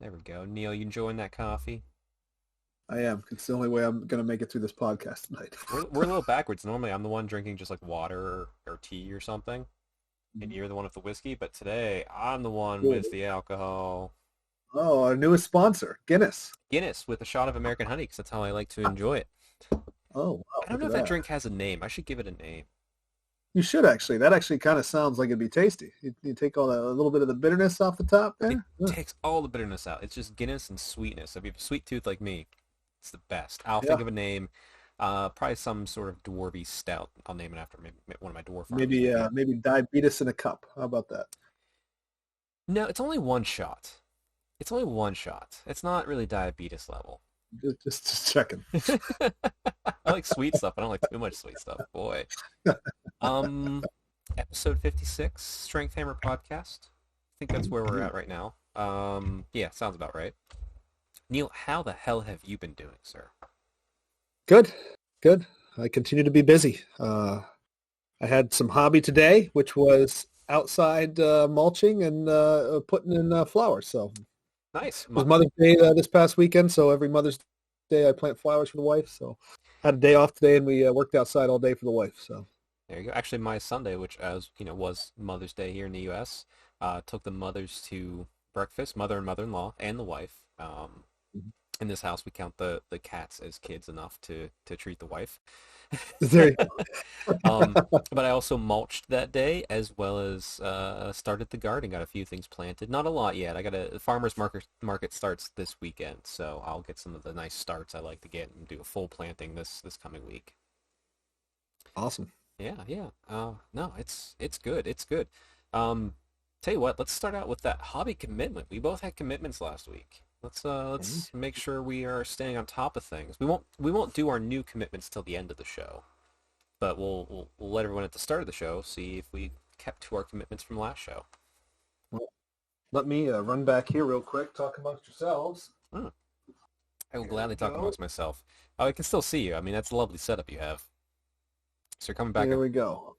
There we go. Neil, you enjoying that coffee? I am. It's the only way I'm going to make it through this podcast tonight. We're a little backwards. Normally, I'm the one drinking just like water or tea or something, and you're the one with the whiskey. But today, I'm the one with the alcohol. Oh, our newest sponsor, Guinness. Guinness with a shot of American honey, because that's how I like to enjoy it. Oh, wow. I don't know if that drink has a name. I should give it a name. You should actually. That actually kind of sounds like it'd be tasty. You take all a little bit of the bitterness off the top there. It takes all the bitterness out. It's just Guinness and sweetness. If you have a sweet tooth like me, it's the best. I'll think of a name. Probably some sort of dwarvy stout. I'll name it after maybe one of my dwarf farms. Maybe diabetes in a cup. How about that? No, it's only one shot. It's only one shot. It's not really diabetes level. Just checking. I like sweet stuff. I don't like too much sweet stuff. Boy. Episode 56, Strength Hammer Podcast. I think that's where we're at right now. Yeah, sounds about right. Neil, how the hell have you been doing, sir? Good. I continue to be busy. I had some hobby today, which was outside mulching and putting in flowers. So nice. It was Mother's Day this past weekend, so every Mother's Day I plant flowers for the wife. So I had a day off today, and we worked outside all day for the wife. So there you go. Actually, my Sunday, which as you know was Mother's Day here in the U.S., took the mothers to breakfast, mother and mother-in-law, and the wife. In this house, we count the cats as kids enough to treat the wife. There you go. But I also mulched that day, as well as started the garden. Got a few things planted. Not a lot yet. The farmer's market starts this weekend, so I'll get some of the nice starts I like to get and do a full planting this coming week. Awesome. Yeah. No, it's good. It's good. Tell you what, let's start out with that hobby commitment. We both had commitments last week. Let's make sure we are staying on top of things. We won't do our new commitments till the end of the show, but we'll let everyone at the start of the show see if we kept to our commitments from last show. Well, let me run back here real quick. Talk amongst yourselves. I will gladly talk amongst myself. Oh, I can still see you. I mean, that's a lovely setup you have. So you're coming back. Here we go.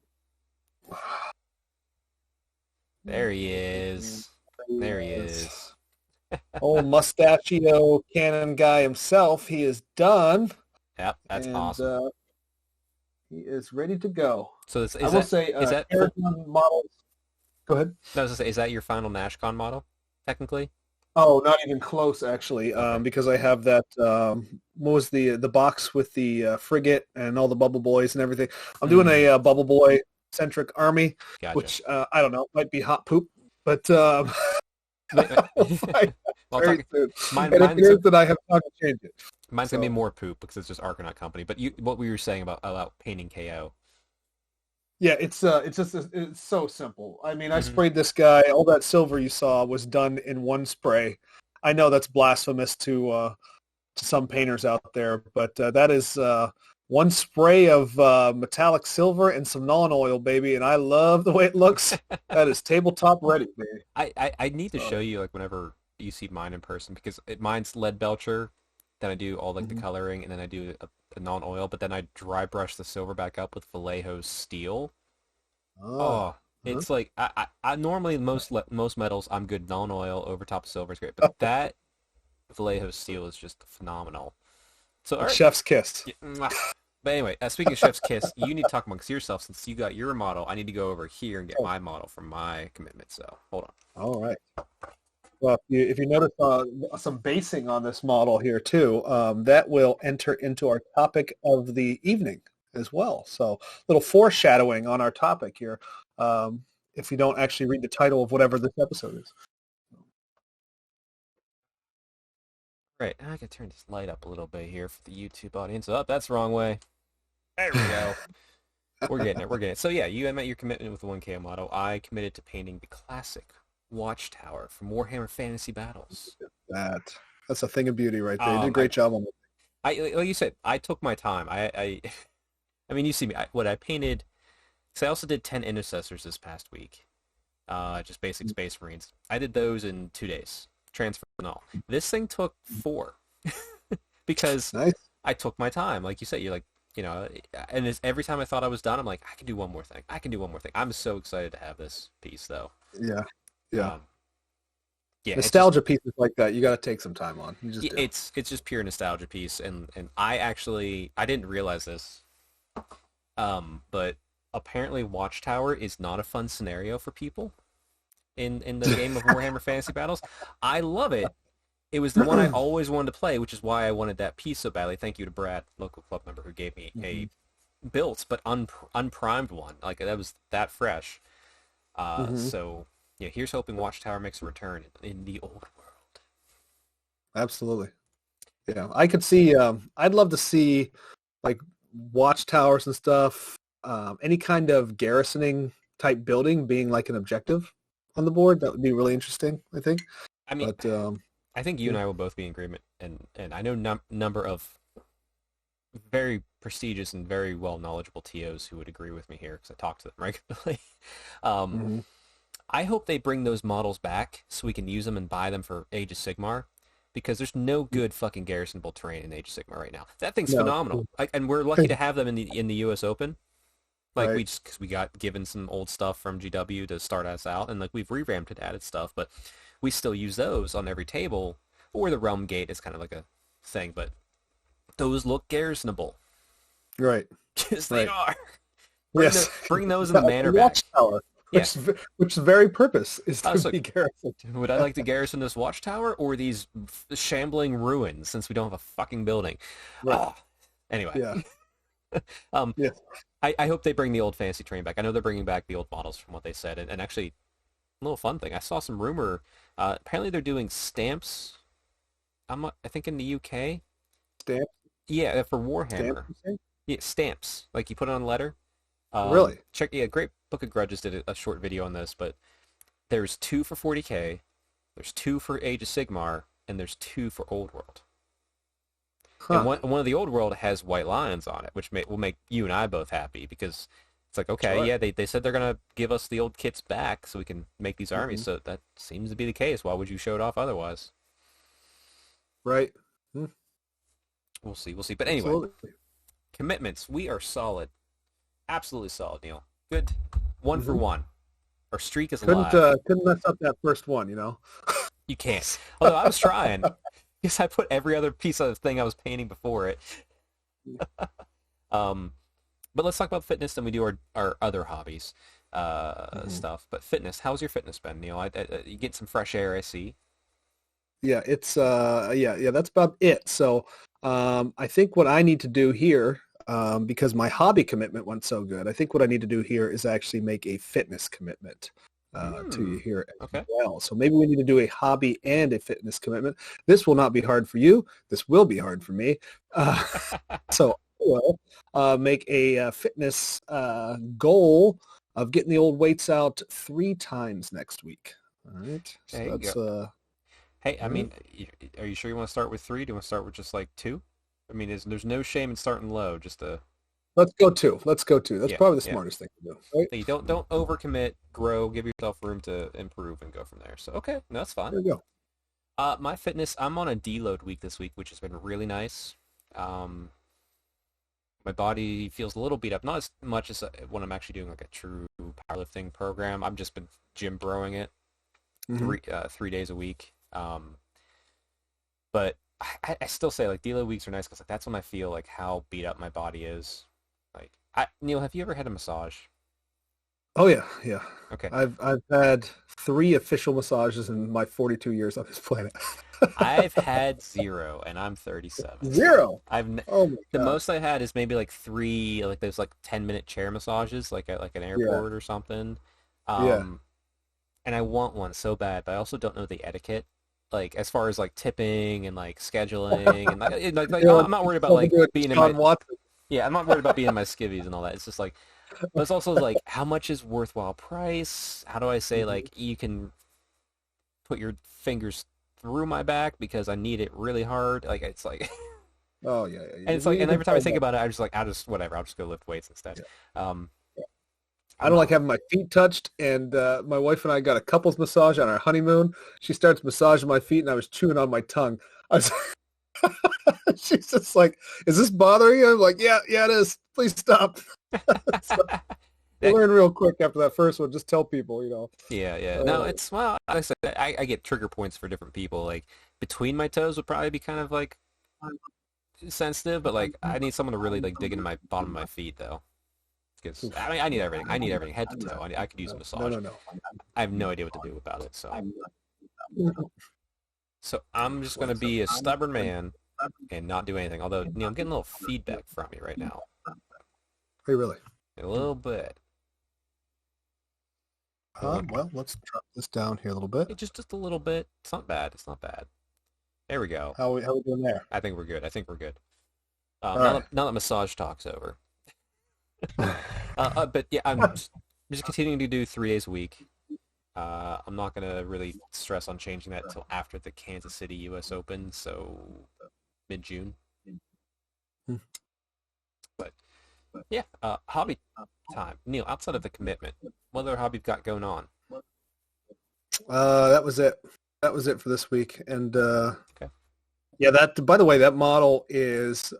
There he is. There he is. Old mustachio cannon guy himself. He is done. Yep, that's awesome. He is ready to go. So is that models? Go ahead. No, I was gonna say, is that your final NashCon model, technically? Oh, not even close, actually. Okay. Because I have that. What was the box with the frigate and all the Bubble Boys and everything? I'm doing a Bubble Boy centric army, gotcha. Which I don't know, might be hot poop, but. Very soon. It appears that I have time to change it. Mine's gonna be more poop because it's just Argonaut Company. But what we were saying about painting KO. Yeah, it's so simple. I mean, I sprayed this guy. All that silver you saw was done in one spray. I know that's blasphemous to some painters out there, but that is one spray of metallic silver and some non oil, baby, and I love the way it looks. That is tabletop ready, baby. I need to show you like whenever you see mine in person, because mine's lead belcher. Then I do all like the coloring, and then I do a non oil, but then I dry brush the silver back up with Vallejo steel. It's like I normally most metals I'm good non oil over top of silver is great, but that Vallejo steel is just phenomenal. So all right. Chef's kiss. But anyway, speaking of Chef's Kiss, you need to talk amongst yourself since you got your model. I need to go over here and get my model for my commitment, so hold on. All right. Well, if you notice some basing on this model here, too, that will enter into our topic of the evening as well. So a little foreshadowing on our topic here, if you don't actually read the title of whatever this episode is. Right, I can turn this light up a little bit here for the YouTube audience. Oh, that's the wrong way. There we go. We're getting it. So yeah, you met your commitment with the 1K model. I committed to painting the classic Watchtower from Warhammer Fantasy Battles. That's a thing of beauty right there. You did a great job on it. Like you said, I took my time. I mean, you see me. I painted. So I also did 10 intercessors this past week. Just basic Space Marines. I did those in 2 days. Transfer and all. This thing took 4 because nice. I took my time. Like you said, you're like, you know, and every time I thought I was done, I'm like, I can do one more thing. I'm so excited to have this piece, though. Yeah. Yeah, Nostalgia pieces like that, you got to take some time on. You just do. it's just pure nostalgia piece, and I didn't realize this, but apparently Watchtower is not a fun scenario for people in the game of Warhammer Fantasy Battles. I love it. It was the one I always wanted to play, which is why I wanted that piece so badly. Thank you to Brad, local club member, who gave me a built but unprimed one. Like, that was that fresh. So yeah, here's hoping Watchtower makes a return in the old world. Absolutely. Yeah, I could see. I'd love to see like watchtowers and stuff. Any kind of garrisoning type building being like an objective on the board. That would be really interesting, I think. I mean, But I think you and I will both be in agreement, and I know number of very prestigious and very well knowledgeable TOs who would agree with me here because I talk to them regularly. I hope they bring those models back so we can use them and buy them for Age of Sigmar, because there's no good fucking garrisonable terrain in Age of Sigmar right now. That thing's phenomenal, and we're lucky to have them in the U.S. Open. Like, Right. we just, because we got given some old stuff from GW to start us out, and like we've revamped it, added stuff, but we still use those on every table. Or the Realm Gate is kind of like a thing, but those look garrisonable. Right. Yes, they Right. are. Yes. Bring those in the manor back. Watchtower, which very purpose is to So be garrisoned. would I like to garrison this watchtower or these shambling ruins, since we don't have a fucking building? Right. Anyway. Yeah. Yeah. I hope they bring the old fantasy train back. I know they're bringing back the old models from what they said. And actually, a little fun thing. I saw some rumor. Apparently they're doing stamps. I think in the UK. Stamps? Yeah, for Warhammer. Stamps? Yeah, stamps. Like, you put it on a letter. Really? Great Book of Grudges did a short video on this, but there's 2 for 40K, there's 2 for Age of Sigmar, and there's 2 for Old World. And one of the Old World has white lions on it, which will make you and I both happy, because it's like, okay, Sure. yeah, they said they're going to give us the old kits back so we can make these armies, so that seems to be the case. Why would you show it off otherwise? Right. We'll see. But anyway, Absolutely. commitments. We are solid. Absolutely solid, Neil. Good. 1 for 1. Our streak is alive. Couldn't mess up that first one, you know? You can't. Although I was trying. Because I put every other piece of thing I was painting before it. But let's talk about fitness, then we do our other hobbies stuff. But fitness, how's your fitness been, Neil? You get some fresh air, I see. Yeah, it's that's about it. So I think what I need to do here, because my hobby commitment went so good, I think what I need to do here is actually make a fitness commitment to you here as well. So maybe we need to do a hobby and a fitness commitment. This will not be hard for you. This will be hard for me. So I will make a fitness goal of getting the old weights out 3 times next week. All right. So There you that's go. Hey, I mean, are you sure you want to start with 3? Do you want to start with just like 2? I mean, there's no shame in starting low. Just let's go 2. That's Yeah, probably the smartest thing to do. Right? hey, don't overcommit. Grow. Give yourself room to improve and go from there. So okay, no, that's fine. There you go. My fitness. I'm on a deload week this week, which has been really nice. My body feels a little beat up, not as much as when I'm actually doing like a true powerlifting program. I've just been gym broing it 3 days a week. But I still say, like, deload weeks are nice because, like, that's when I feel like how beat up my body is. Like, Neil, have you ever had a massage? Oh yeah, yeah. Okay. I've had 3 official massages in my 42 years on this planet. I've had 0, and I'm 37. 0. Oh my The God. most I had is maybe like 3, like those like 10-minute chair massages, like at like an airport or something. And I want one so bad, but I also don't know the etiquette, like as far as like tipping and like scheduling and I'm not worried about like being in my I'm not worried about being in my skivvies and all that. It's just like, but it's also like, how much is worthwhile price? How do I say like you can put your fingers through my back because I need it really hard? Like, it's like Oh yeah. and it's like, and every time I think about it, I'll just go lift weights instead. I don't like having my feet touched, and my wife and I got a couples massage on our honeymoon. She starts massaging my feet, and I was chewing on my tongue. I was she's just like, "Is this bothering you?" I'm like, "Yeah, it is. Please stop." You learn real quick after that first one. Just tell people, Yeah, yeah. No, it's well. Like I said, I get trigger points for different people. Like between my toes would probably be kind of like sensitive, but like I need someone to really like dig into my bottom of my feet though. Because I mean, I need everything. I need everything, head to toe. I could use a massage. no. I have no idea what to do about it. So I'm just gonna be a stubborn man and not do anything. Although, I'm getting a little feedback from you right now. Hey, really? A little bit. Well, let's drop this down here a little bit. Just a little bit. It's not bad. It's not bad. There we go. How we doing there? I think we're good. All Now, right. now that massage talk's over. But yeah, I'm just continuing to do 3 days a week. I'm not gonna really stress on changing that until after the Kansas City U.S. Open, so mid-June. But yeah, hobby time. Neil, outside of the commitment, what other hobby you've got going on? That was it. That was it for this week. And Okay. yeah, that. By the way, that model is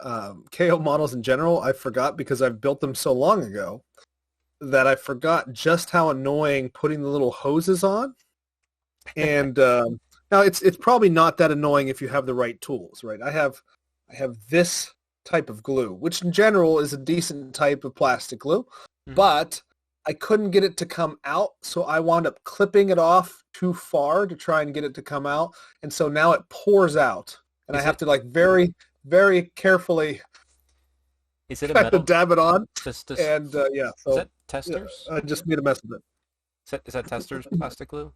KO models in general. I forgot because I've built them so long ago that I forgot just how annoying putting the little hoses on. And now it's probably not that annoying if you have the right tools, right? I have this type of glue, which in general is a decent type of plastic glue, but I couldn't get it to come out, so I wound up clipping it off too far to try and get it to come out, and so now it pours out, and I have to like very, very carefully Is it a kind metal? of dab it on, Just, and yeah, is so that testers? I just made a mess of it. Is that testers plastic glue?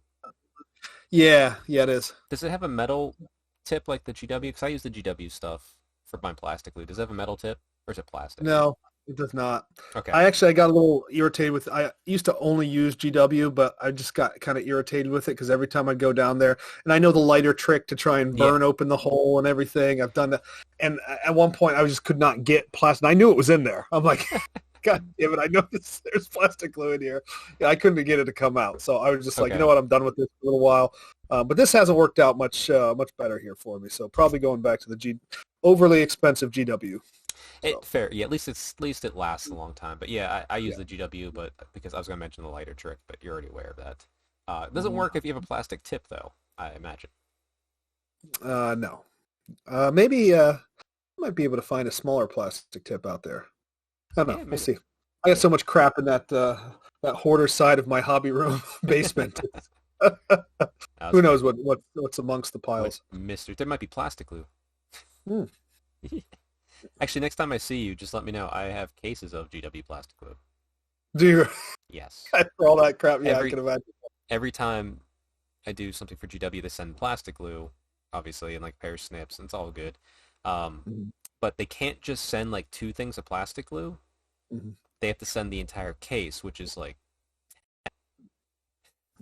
Yeah, it is. Does it have a metal tip like the GW? Because I use the GW stuff for my plastic glue. Does it have a metal tip, or is it plastic? No, it does not. Okay. I got a little irritated with. I used to only use GW, but I just got kind of irritated with it because every time I'd go down there, and I know the lighter trick to try and burn open the hole and everything. I've done that, and at one point I just could not get plastic. I knew it was in there. I'm like, God damn it! I know there's plastic glue in here. Yeah, I couldn't get it to come out, so I was just like, you know what? I'm done with this for a little while. But this hasn't worked out much better here for me. So probably going back to the overly expensive GW. Fair. Yeah, at least it lasts a long time. But yeah, I use the GW, but because I was going to mention the lighter trick, but you're already aware of that. It doesn't work if you have a plastic tip, though, I imagine. No. Maybe I might be able to find a smaller plastic tip out there. I don't know. We'll see. I got so much crap in that hoarder side of my hobby room basement. Who knows what's amongst the piles? Mystery. There might be plastic glue. Actually, next time I see you, just let me know. I have cases of GW plastic glue. Do you? Yes. For all that crap, yeah, I can imagine. Every time I do something for GW, they send plastic glue, obviously, and like pair of snips, and it's all good. But they can't just send like 2 things of plastic glue. They have to send the entire case, which is like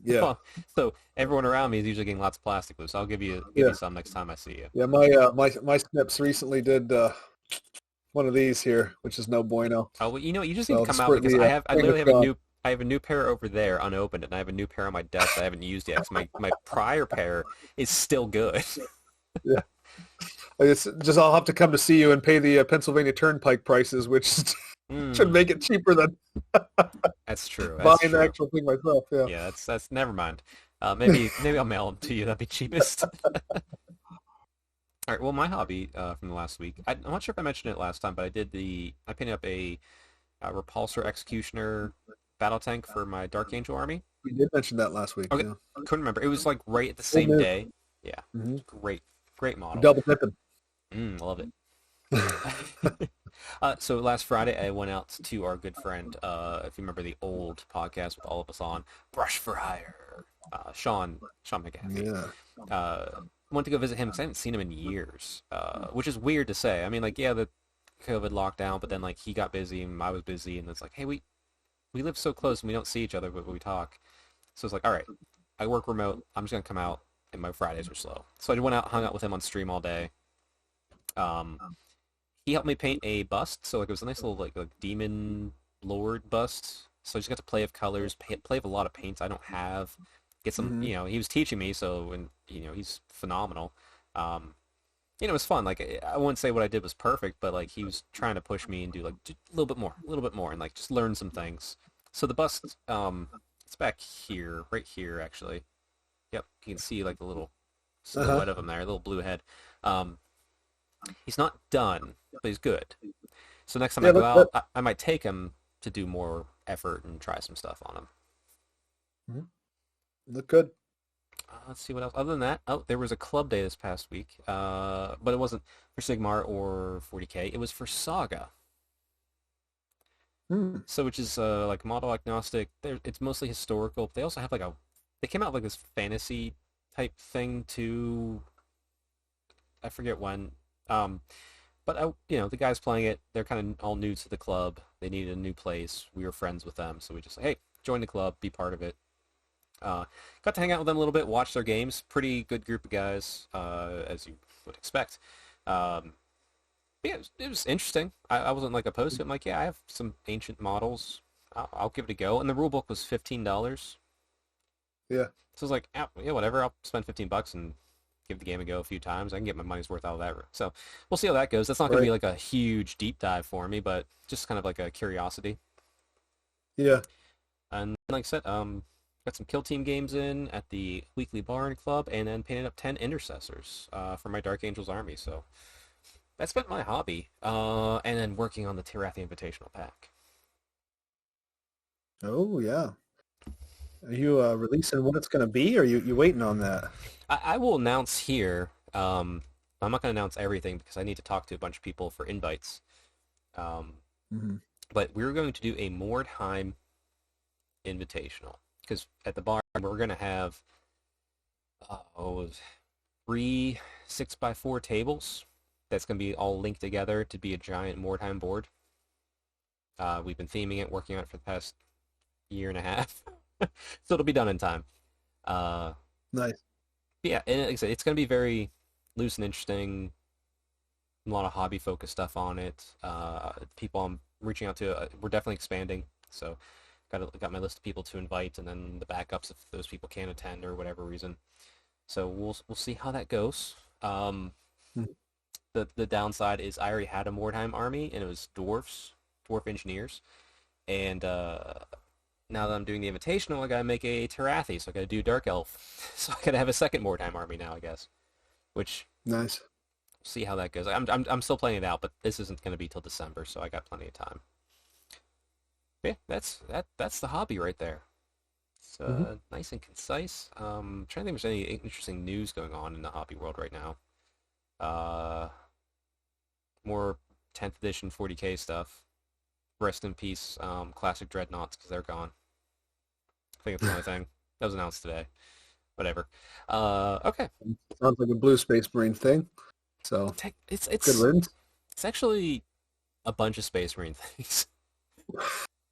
So everyone around me is usually getting lots of plastic glue. So I'll give you some next time I see you. Yeah, my snips recently did one of these here, which is no bueno. Oh well, you just need to come out because I literally have a new pair over there unopened, and I have a new pair on my desk I haven't used yet. Because my prior pair is still good. Yeah. I'll have to come to see you and pay the Pennsylvania Turnpike prices, which should make it cheaper than that's true. Buying the actual thing myself. Yeah. Yeah, that's never mind. Maybe I'll mail them to you. That'd be cheapest. All right. Well, my hobby from the last week. I'm not sure if I mentioned it last time, but I painted up a repulsor executioner battle tank for my Dark Angel army. We did mention that last week. Okay. Yeah. Couldn't remember. It was like right at the same day. Yeah. Great model. Double dipping. Love it. So last Friday, I went out to our good friend, if you remember the old podcast with all of us on, Brush for Hire, Sean McGaffey. Yeah. Went to go visit him because I haven't seen him in years, which is weird to say. I mean, like, yeah, the COVID lockdown, but then, like, he got busy and I was busy, and it's like, hey, we live so close and we don't see each other, but we talk. So it's like, all right, I work remote. I'm just going to come out, and my Fridays are slow. So I went out, hung out with him on stream all day. He helped me paint a bust, so like it was a nice little like demon lord bust. So I just got to play with colors, play with a lot of paints I don't have. Get some, he was teaching me, and he's phenomenal. It was fun. Like I wouldn't say what I did was perfect, but like he was trying to push me and do like a little bit more, and like just learn some things. So the bust, it's back here, right here, actually. Yep, you can see like the little Uh-huh. silhouette of him there, a little blue head. Um, he's not done, but he's good. So next time I Yeah, go look that. out, I might take him to do more effort and try some stuff on him. Mhm. Look good. Let's see what else. Other than that, oh, there was a club day this past week, but it wasn't for Sigmar or 40K. It was for Saga. Hmm. So which is like model agnostic. It's mostly historical. They also have like a they came out with like this fantasy type thing too. I forget when. Um, but the guys playing it, they're kind of all new to the club. They needed a new place. We were friends with them, so we just like, hey, join the club, be part of it. Got to hang out with them a little bit, watch their games. Pretty good group of guys, as you would expect. Um, yeah, it was interesting. I wasn't like opposed to it. I'm like, yeah, I have some ancient models. I'll give it a go. And the rule book was $15. Yeah. So I was like, yeah, whatever. I'll spend $15 and give the game a go a few times. I can get my money's worth out of that. So we'll see how that goes. That's not going to Right. be like a huge deep dive for me, but just kind of like a curiosity. Yeah. And like I said, got some kill team games in at the weekly barn club, and then painted up 10 intercessors for my Dark Angels army. So that's been my hobby. And then working on the Tirathi Invitational pack. Oh yeah. Are you releasing what it's going to be, or you waiting on that? I will announce here. I'm not going to announce everything because I need to talk to a bunch of people for invites. Um, Hmm. but we're going to do a Mordheim Invitational because at the barn we're going to have oh, 3 6x4 tables. That's going to be all linked together to be a giant Mordheim board. We've been theming it, working on it for the past year and a half, so it'll be done in time. Uh, Nice. yeah, and like I said, it's going to be very loose and interesting. A lot of hobby focused stuff on it. People I'm reaching out to, we're definitely expanding. So got my list of people to invite, and then the backups if those people can't attend or whatever reason. So we'll see how that goes. Mhm. The downside is I already had a Mordheim army, and it was dwarf engineers, and now that I'm doing the Invitational, I gotta make a Tirathi, so I gotta do Dark Elf. So I gotta have a second Mordheim army now, I guess. Which Nice. see how that goes. I'm still playing it out, but this isn't gonna be till December, so I got plenty of time. Yeah, that's the hobby right there. It's Hmm. nice and concise. Trying to think if there's any interesting news going on in the hobby world right now. Uh, more 10th edition 40K stuff. Rest in peace, classic dreadnoughts because they're gone. I think it's the only thing that was announced today. Whatever. Okay. Sounds like a blue space marine thing. So It's good it's riddance. it's actually a bunch of Space Marine things.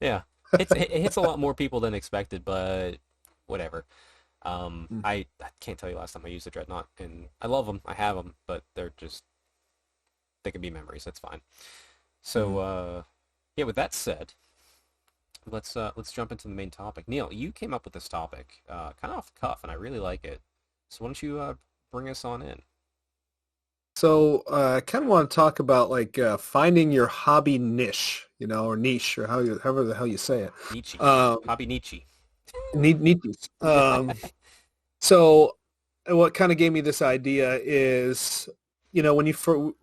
Yeah, it hits a lot more people than expected, but whatever. Mm. I can't tell you last time I used a dreadnought, and I love them. I have them, but they can be memories. That's fine. So Mhm. yeah. With that said, let's jump into the main topic. Neil, you came up with this topic kind of off the cuff, and I really like it. So why don't you bring us on in? So I kind of want to talk about like finding your hobby niche, or niche, or however the hell you say it. Nietzsche, Um, hobby Nietzsche. niches. So what kind of gave me this idea is, when for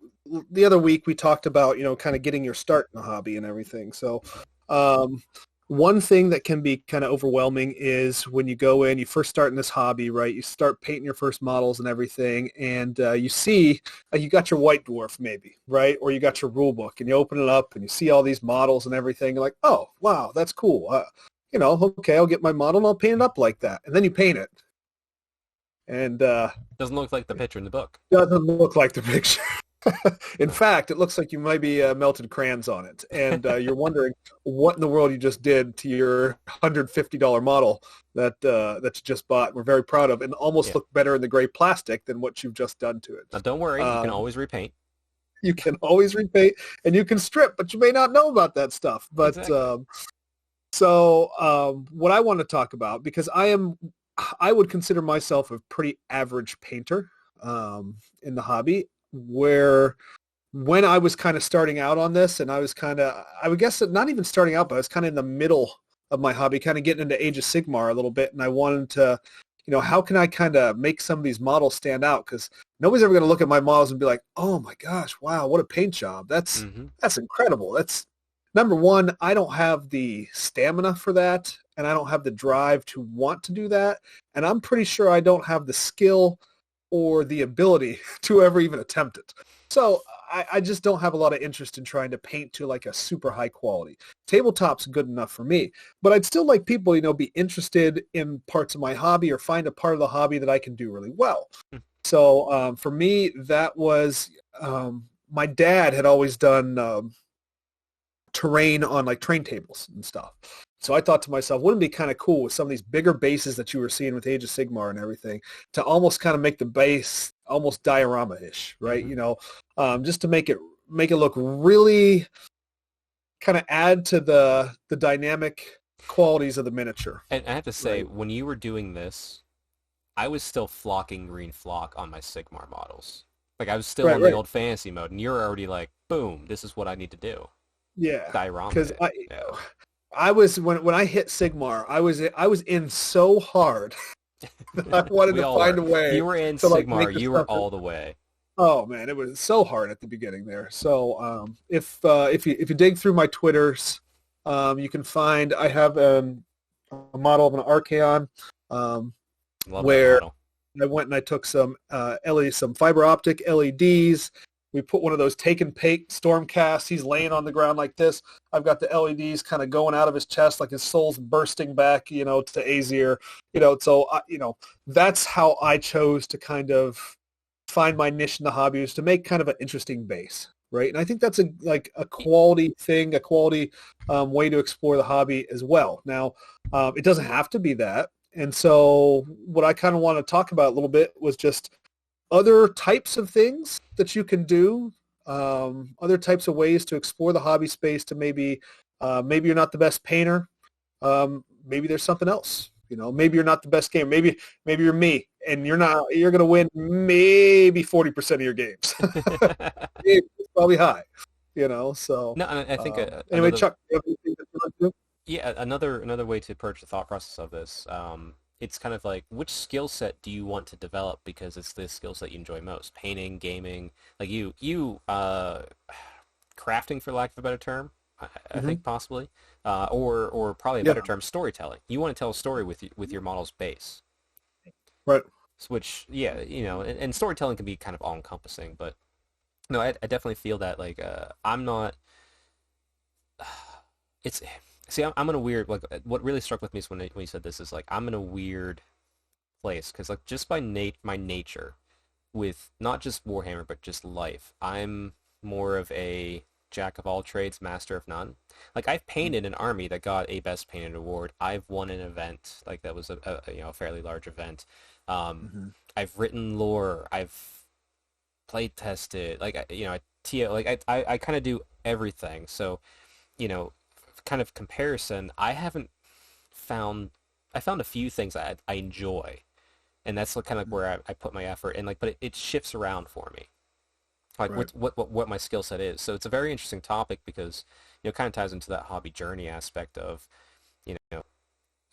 the other week we talked about, kind of getting your start in a hobby and everything. So um, one thing that can be kind of overwhelming is when you go in, you first start in this hobby, right? You start painting your first models and everything, and you see you got your white dwarf maybe, right? Or you got your rule book, and you open it up and you see all these models and everything. You're like, oh, wow, that's cool. Okay, I'll get my model and I'll paint it up like that. And then you paint it, and Doesn't look like the picture in the book. doesn't look like the picture. In fact, it looks like you might be melted crayons on it, and you're wondering what in the world you just did to your $150 model that you just bought. We're very proud of, and almost Yeah. look better in the gray plastic than what you've just done to Now it. don't worry, you can Um, always repaint. you can always repaint, and you can strip, but you may not know about that stuff. But Exactly. what I want to talk about, because I would consider myself a pretty average painter in the hobby, where when I was kind of starting out on this, and I was kind of, I would guess that not even starting out, but I was kind of in the middle of my hobby, kind of getting into Age of Sigmar a little bit, and I wanted to, how can I kind of make some of these models stand out? Because nobody's ever going to look at my models and be like, oh my gosh, wow, what a paint job. That's incredible. That's number one. I don't have the stamina for that, and I don't have the drive to want to do that, and I'm pretty sure I don't have the skill or the ability to ever even attempt it. So I just don't have a lot of interest in trying to paint to like a super high quality. Tabletop's good enough for me, but I'd still like people, be interested in parts of my hobby or find a part of the hobby that I can do really well. So for me, that was my dad had always done terrain on like train tables and stuff. So I thought to myself, wouldn't it be kind of cool with some of these bigger bases that you were seeing with Age of Sigmar and everything to almost kind of make the base almost diorama-ish, right? Just to make it look really kind of add to the dynamic qualities of the miniature. And I have to say, when you were doing this, I was still flocking green flock on my Sigmar models. Like I was still on the old fantasy mode, and you're already like, boom, this is what I need to do. Yeah, diorama. Because I was when I hit Sigmar, I was in so hard that I wanted to find a way. You were in Sigmar. You were all the way. Oh man, it was so hard at the beginning there. So if you dig through my Twitters, you can find I have a model of an Archaon where I went and I took some some fiber optic LEDs. We put one of those take and bake Stormcast. He's laying on the ground like this. I've got the LEDs kind of going out of his chest, like his soul's bursting back, to Aesir. So that's how I chose to kind of find my niche in the hobby, is to make kind of an interesting base, right? And I think that's a quality thing, a quality way to explore the hobby as well. Now, it doesn't have to be that. And so what I kind of want to talk about a little bit was just other types of things that you can do, other types of ways to explore the hobby space to maybe you're not the best painter. Maybe there's something else. Maybe you're not the best gamer. Maybe you're me and you're going to win maybe 40% of your games. It's probably high, so. No, I think anyway, Chuck, do you have anything that you want to do? Yeah, another way to approach the thought process of this, it's kind of like, which skill set do you want to develop because it's the skill set you enjoy most? Painting, gaming, like you crafting, for lack of a better term, I think possibly, or probably a better term, storytelling. You want to tell a story with your model's base, right? Which, and storytelling can be kind of all-encompassing, but no, I definitely feel that like I'm not. It's. See, I'm in a weird, like, what really struck with me is when you said this is, like, I'm in a weird place, because, like, just by my nature, with not just Warhammer, but just life, I'm more of a jack of all trades, master of none. Like, I've painted an army that got a Best Painted award. I've won an event, like, that was a fairly large event. I've written lore. I've play tested. Like, I kind of do everything. So, kind of comparison, I found a few things I enjoy, and that's kind of where I put my effort in, like, but it shifts around for me, like what my skill set is. So it's a very interesting topic because it kind of ties into that hobby journey aspect of,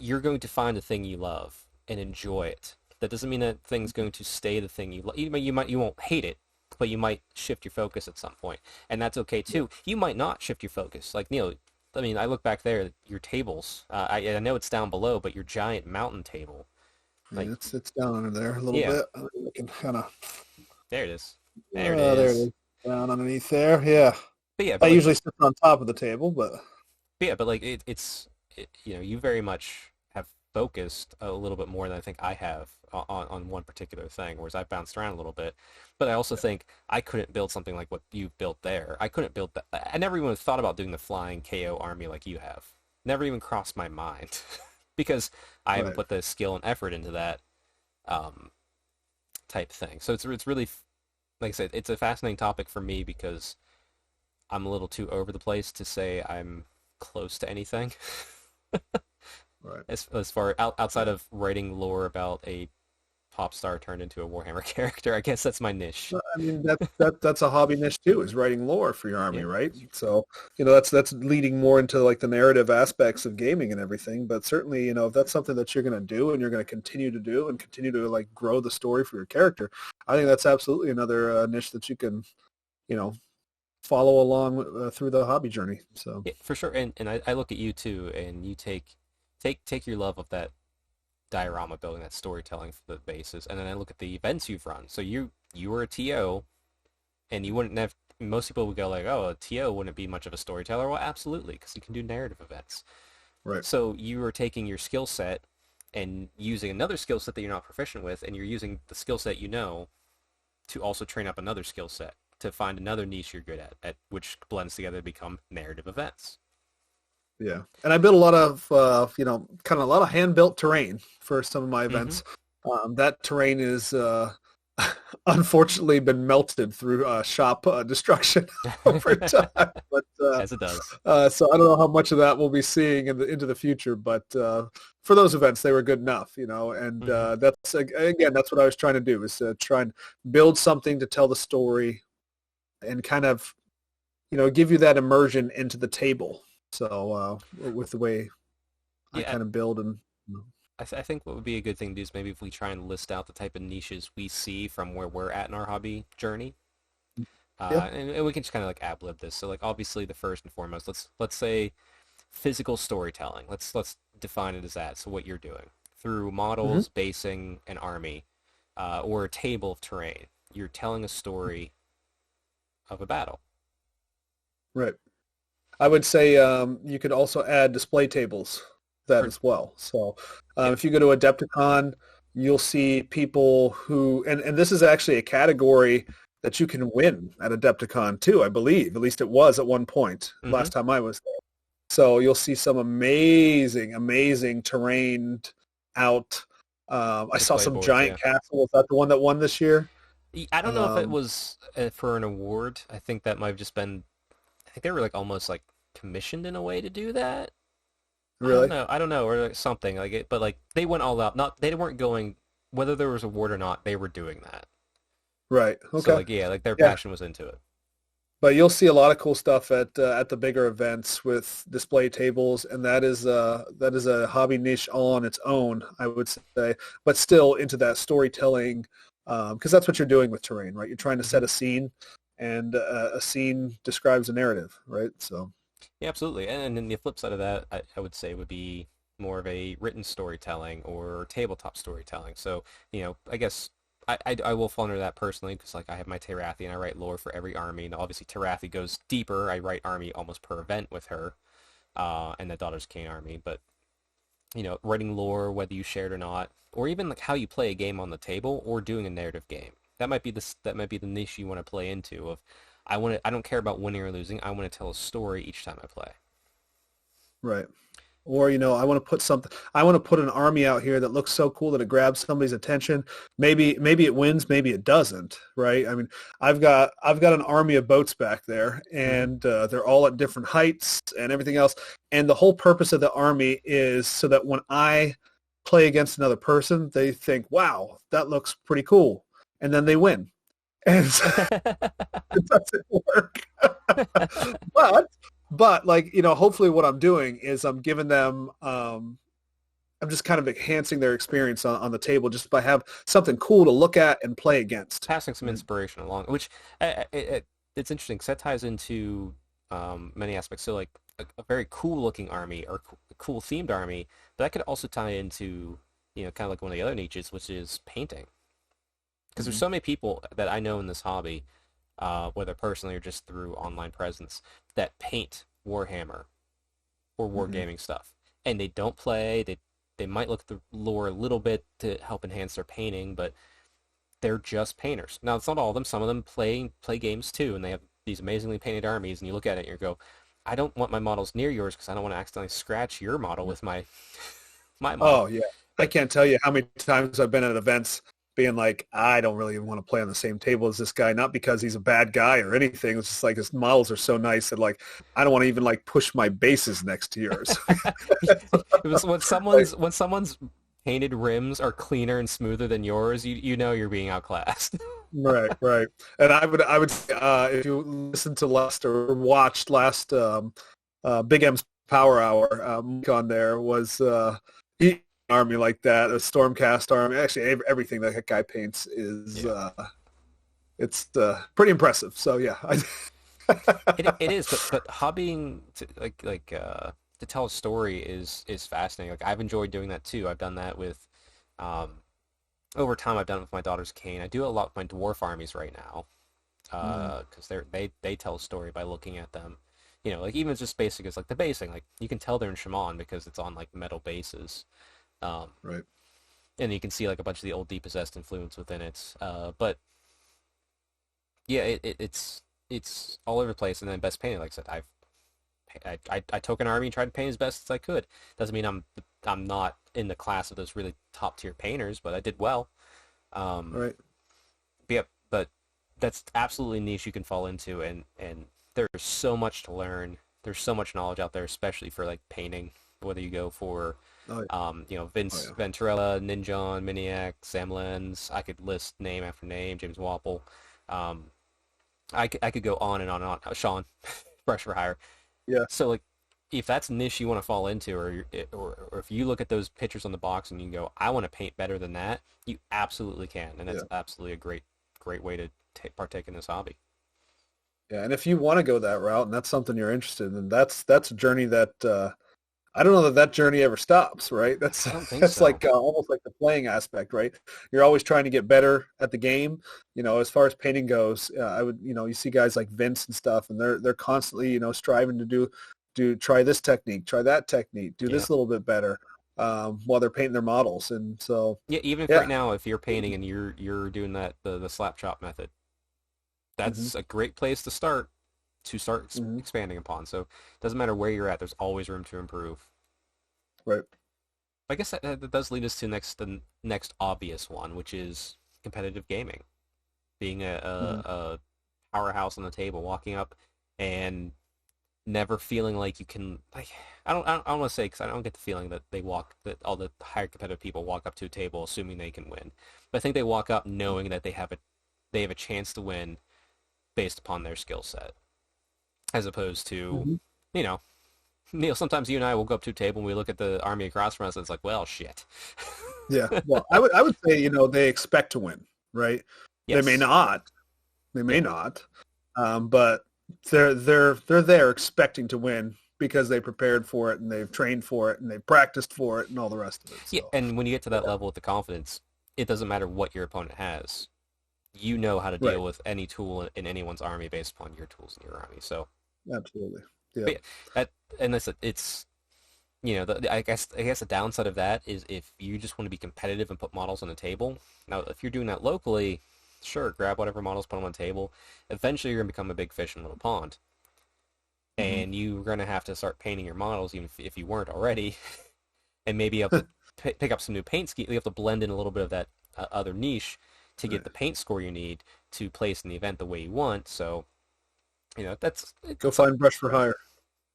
you're going to find the thing you love and enjoy it. That doesn't mean that thing's going to stay the thing you love. You won't hate it, but you might shift your focus at some point, and that's okay too. You might not shift your focus, like Neil. I mean, I look back there, your tables. I know it's down below, but your giant mountain table. Like, it's down under there a little bit. I can kind of. There it is. There it is. Down underneath there, yeah. But yeah, I usually sit on top of the table, but. But like it's you very much have focused a little bit more than I think I have on one particular thing, whereas I've bounced around a little bit. But I also think I couldn't build something like what you've built there. I couldn't build that. I never even thought about doing the flying KO army like you have. Never even crossed my mind because I haven't put the skill and effort into that type thing. So it's really, like I said, it's a fascinating topic for me because I'm a little too over the place to say I'm close to anything. As far outside of writing lore about a pop star turned into a Warhammer character. I guess that's my niche. I mean, that's a hobby niche too, is writing lore for your army, Yeah. right? So, that's leading more into like the narrative aspects of gaming and everything. But certainly, if that's something that you're going to do and you're going to continue to do and continue to like grow the story for your character, I think that's absolutely another niche that you can, you know, follow along through the hobby journey. So, Yeah, for sure. And I look at you too, and you take your love of that diorama building, that storytelling for the bases, and then I look at the events you've run. So you were a TO, and you wouldn't have. Most people would go like, "Oh, a TO wouldn't be much of a storyteller." Well, absolutely, because you can do narrative events. right. So you are taking your skill set and using another skill set that you're not proficient with, and you're using the skill set you know to also train up another skill set to find another niche you're good at which blends together to become narrative events. Yeah, and I built a lot of, kind of a lot of hand-built terrain for some of my Mm-hmm. events. That terrain is unfortunately been melted through shop destruction over time. But As it does. so I don't know how much of that we'll be seeing into the future. But for those events, they were good enough, And Mm-hmm. that's again, that's what I was trying to do, is to try and build something to tell the story and kind of, give you that immersion into the table. So with the way I Yeah, kind of build and I think what would be a good thing to do is maybe if we try and list out the type of niches we see from where we're at in our hobby journey, yeah. and we can just kind of like ad-lib this. So like obviously the first and foremost, let's say physical storytelling. Let's define it as that. So what you're doing through Hmm. models, basing an army, or a table of terrain, you're telling a story of a battle. Right. I would say you could also add display tables to that For, as well. So yeah. if you go to Adepticon, you'll see people who, and this is actually a category that you can win at Adepticon too, I believe. At least it was at one point, Mm-hmm. last time I was there. So you'll see some amazing, amazing terrain out. I saw Display some boards, yeah. giant castle. Was that the one that won this year? I don't know if it Um, was for an award. I think that might have just been. I think they were like almost like commissioned in a way to do that. I don't really? know. I don't know, or like something like it. But like they went all out. Not they weren't going whether there was a award or not. They were doing that. Right. So Okay. like yeah, like their Yeah. passion was into it. But you'll see a lot of cool stuff at the bigger events with display tables, and that is a hobby niche all on its own, I would say. But still into that storytelling, because that's what you're doing with terrain, right? You're trying to Hmm. set a scene, and a scene describes a narrative, right? So, Yeah, absolutely. And then the flip side of that, I would say, would be more of a written storytelling or tabletop storytelling. So, I guess I will fall under that personally because, like, I have my Terathi and I write lore for every army. And obviously, Terathi goes deeper. I write army almost per event with her and the Daughters Kane army. But, writing lore, whether you share it or not, or even like how you play a game on the table or doing a narrative game. That might be the niche you want to play into of I don't care about winning or losing. I want to tell a story each time I play. right. Or, I want to put an army out here that looks so cool that it grabs somebody's attention. Maybe it wins, maybe it doesn't, right? I mean, I've got an army of boats back there, Hmm. and they're all at different heights and everything else. And the whole purpose of the army is so that when I play against another person, they think, wow, that looks pretty cool. And then they win. And so it doesn't work. but like, hopefully what I'm doing is I'm giving them I'm just kind of enhancing their experience on the table just by have something cool to look at and play against. Passing some Right. inspiration along, which it's interesting because that ties into many aspects. So like a very cool looking army or cool themed army, but that could also tie into kind of like one of the other niches, which is painting. Because there's Mhm. so many people that I know in this hobby, whether personally or just through online presence, that paint Warhammer or Mhm. wargaming stuff, and they don't play. They might look at the lore a little bit to help enhance their painting, but they're just painters. Now, it's not all of them. Some of them play games too, and they have these amazingly painted armies. And you look at it and you go, I don't want my models near yours because I don't want to accidentally scratch your model with my my model. Oh yeah. I But can't tell you how many times I've been at events being like, I don't really even want to play on the same table as this guy, not because he's a bad guy or anything. It's just like his models are so nice that like I don't want to even like push my bases next to yours. it was when Like, someone's painted rims are cleaner and smoother than yours, you know you're being outclassed. Right, right. And I would say, if you listen to last or watched last Big M's Power Hour, on there was he army like that, a Stormcast army. Actually, everything that guy paints is Yeah. it's pretty impressive. So yeah, It is, but hobbying to, to tell a story is fascinating. Like I've enjoyed doing that too. I've done that with um over time. I've done it with my daughter's cane. I do it a lot with my dwarf armies right now. Mhm. Because they tell a story by looking at them. You know, like even just basic is like the basing. Like you can tell they're in Shaman because it's on like metal bases. Um, Right. and you can see like a bunch of the old depossessed influence within it. But yeah, it's all over the place. And then best painting, like I said, I took an army and tried to paint as best as I could. Doesn't mean I'm not in the class of those really top tier painters, but I did well. Um, Right. but yeah, but that's absolutely niche you can fall into, and there's so much to learn. There's so much knowledge out there, especially for like painting. Whether you go for, Oh, yeah. Oh, Vince yeah. Venturella, Ninjon, Miniac, Sam Lenz. I could list name after name. James Wapple. Um, I could go on and on and on. Sean, Brush for Hire. Yeah. So like, if that's a niche you want to fall into, or if you look at those pictures on the box and you go, I want to paint better than that, you absolutely can, and that's Yeah. absolutely a great way to partake in this hobby. Yeah. And if you want to go that route and that's something you're interested in, that's a journey that I don't know that journey ever stops, right? That's I don't think that's so. like almost like the playing aspect, right? You're always trying to get better at the game. As far as painting goes, I would, you see guys like Vince and stuff, and they're constantly, striving to try this technique, try that technique, do Yeah. this a little bit better, while they're painting their models. And so, Yeah, even if right yeah. now, if you're painting and you're doing the slap chop method, Hmm. that's a great place to start Hmm. expanding upon. So it doesn't matter where you're at, there's always room to improve. Right. I guess that does lead us to the next obvious one, which is competitive gaming. Being Hmm. a powerhouse on the table, walking up and never feeling like you can like I don't want to say because I don't get the feeling that that all the higher competitive people walk up to a table assuming they can win, but I think they walk up knowing that they have a chance to win based upon their skill set, as opposed to Hmm. you know Neil. Sometimes you and I will go up to a table and we look at the army across from us and it's like, well, shit. Yeah. Well, I would say, they expect to win, right? They may Yes. not. They may Yeah. not. But they're there expecting to win because they prepared for it and they've trained for it and they've practiced for it and all the rest of it. Yeah, So and when you get to that yeah, level with the confidence, it doesn't matter what your opponent has. You know how to right, deal with any tool in anyone's army based upon your tools in your army. So, absolutely, yeah. but yeah, that and that's it's I guess the downside of that is if you just want to be competitive and put models on the table. Now, if you're doing that locally, sure, grab whatever models, put them on the table. Eventually, you're gonna become a big fish in a little pond, Hmm. and you're gonna have to start painting your models, even if you weren't already, and maybe you have to pick up some new paint scheme. You have to blend in a little bit of that other niche to get Right. the paint score you need to place in the event the way you want. So, that's Go it's find brush for hire.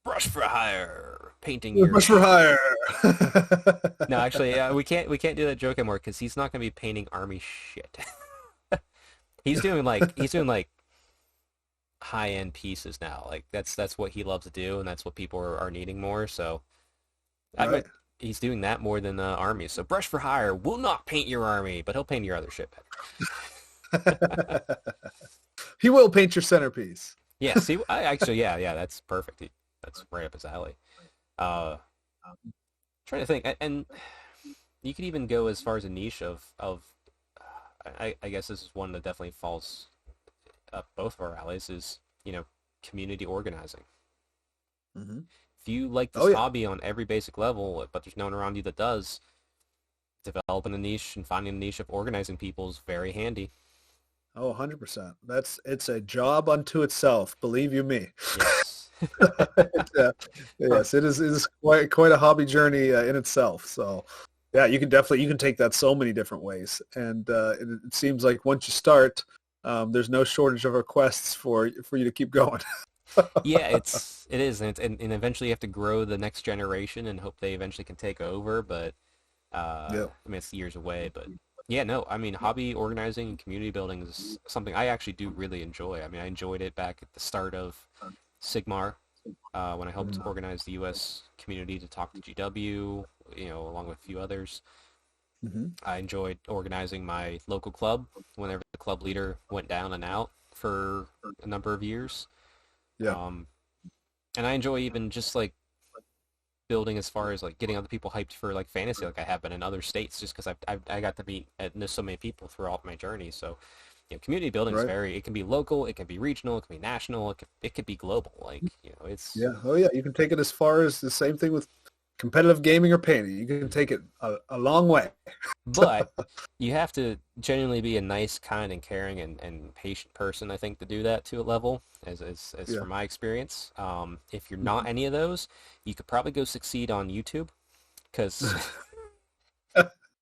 brush for hire, painting your Brush for hire. No, actually, we can't do that joke anymore because he's not gonna be painting army shit. He's doing like high end pieces now. Like that's what he loves to do, and that's what people are needing more. So I Right. might he's doing that more than army. So Brush for Hire will not paint your army, but he'll paint your other shit better. He will paint your centerpiece. Yeah, see, I actually, yeah, that's perfect. That's right up his alley. Uh, trying to think, and you could even go as far as a niche of I guess this is one that definitely falls up both of our alleys is community organizing. Hmm. If you like Oh this yeah. hobby on every basic level, but there's no one around you that does, developing a niche and finding a niche of organizing people is very handy. Oh, 100%. It's a job unto itself, believe you me. Yes. Yeah. Yes, it is quite a hobby journey in itself. So, yeah, you can take that so many different ways, and it seems like once you start, there's no shortage of requests for you to keep going. Yeah, it is, and eventually you have to grow the next generation and hope they eventually can take over. But Yeah. I mean, it's years away, but yeah, no, I mean, hobby organizing and community building is something I actually do really enjoy. I mean, I enjoyed it back at the start of Sigmar, when I helped Mhm. organize the U.S. community to talk to GW, along with a few others. Mhm. I enjoyed organizing my local club whenever the club leader went down and out for a number of years. Yeah. Um, and I enjoy even just like building as far as like getting other people hyped for like fantasy like I have been in other states just because I got to meet so many people throughout my journey. So community building is Right. very, it can be local, it can be regional, it can be national, it could be global. Like, it's, Yeah. Oh yeah. You can take it as far as the same thing with competitive gaming or painting. You can take it a long way. but you have to genuinely be a nice, kind, and caring and patient person, I think, to do that to a level, as Yeah. from my experience. If you're not Mhm. any of those, you could probably go succeed on YouTube, because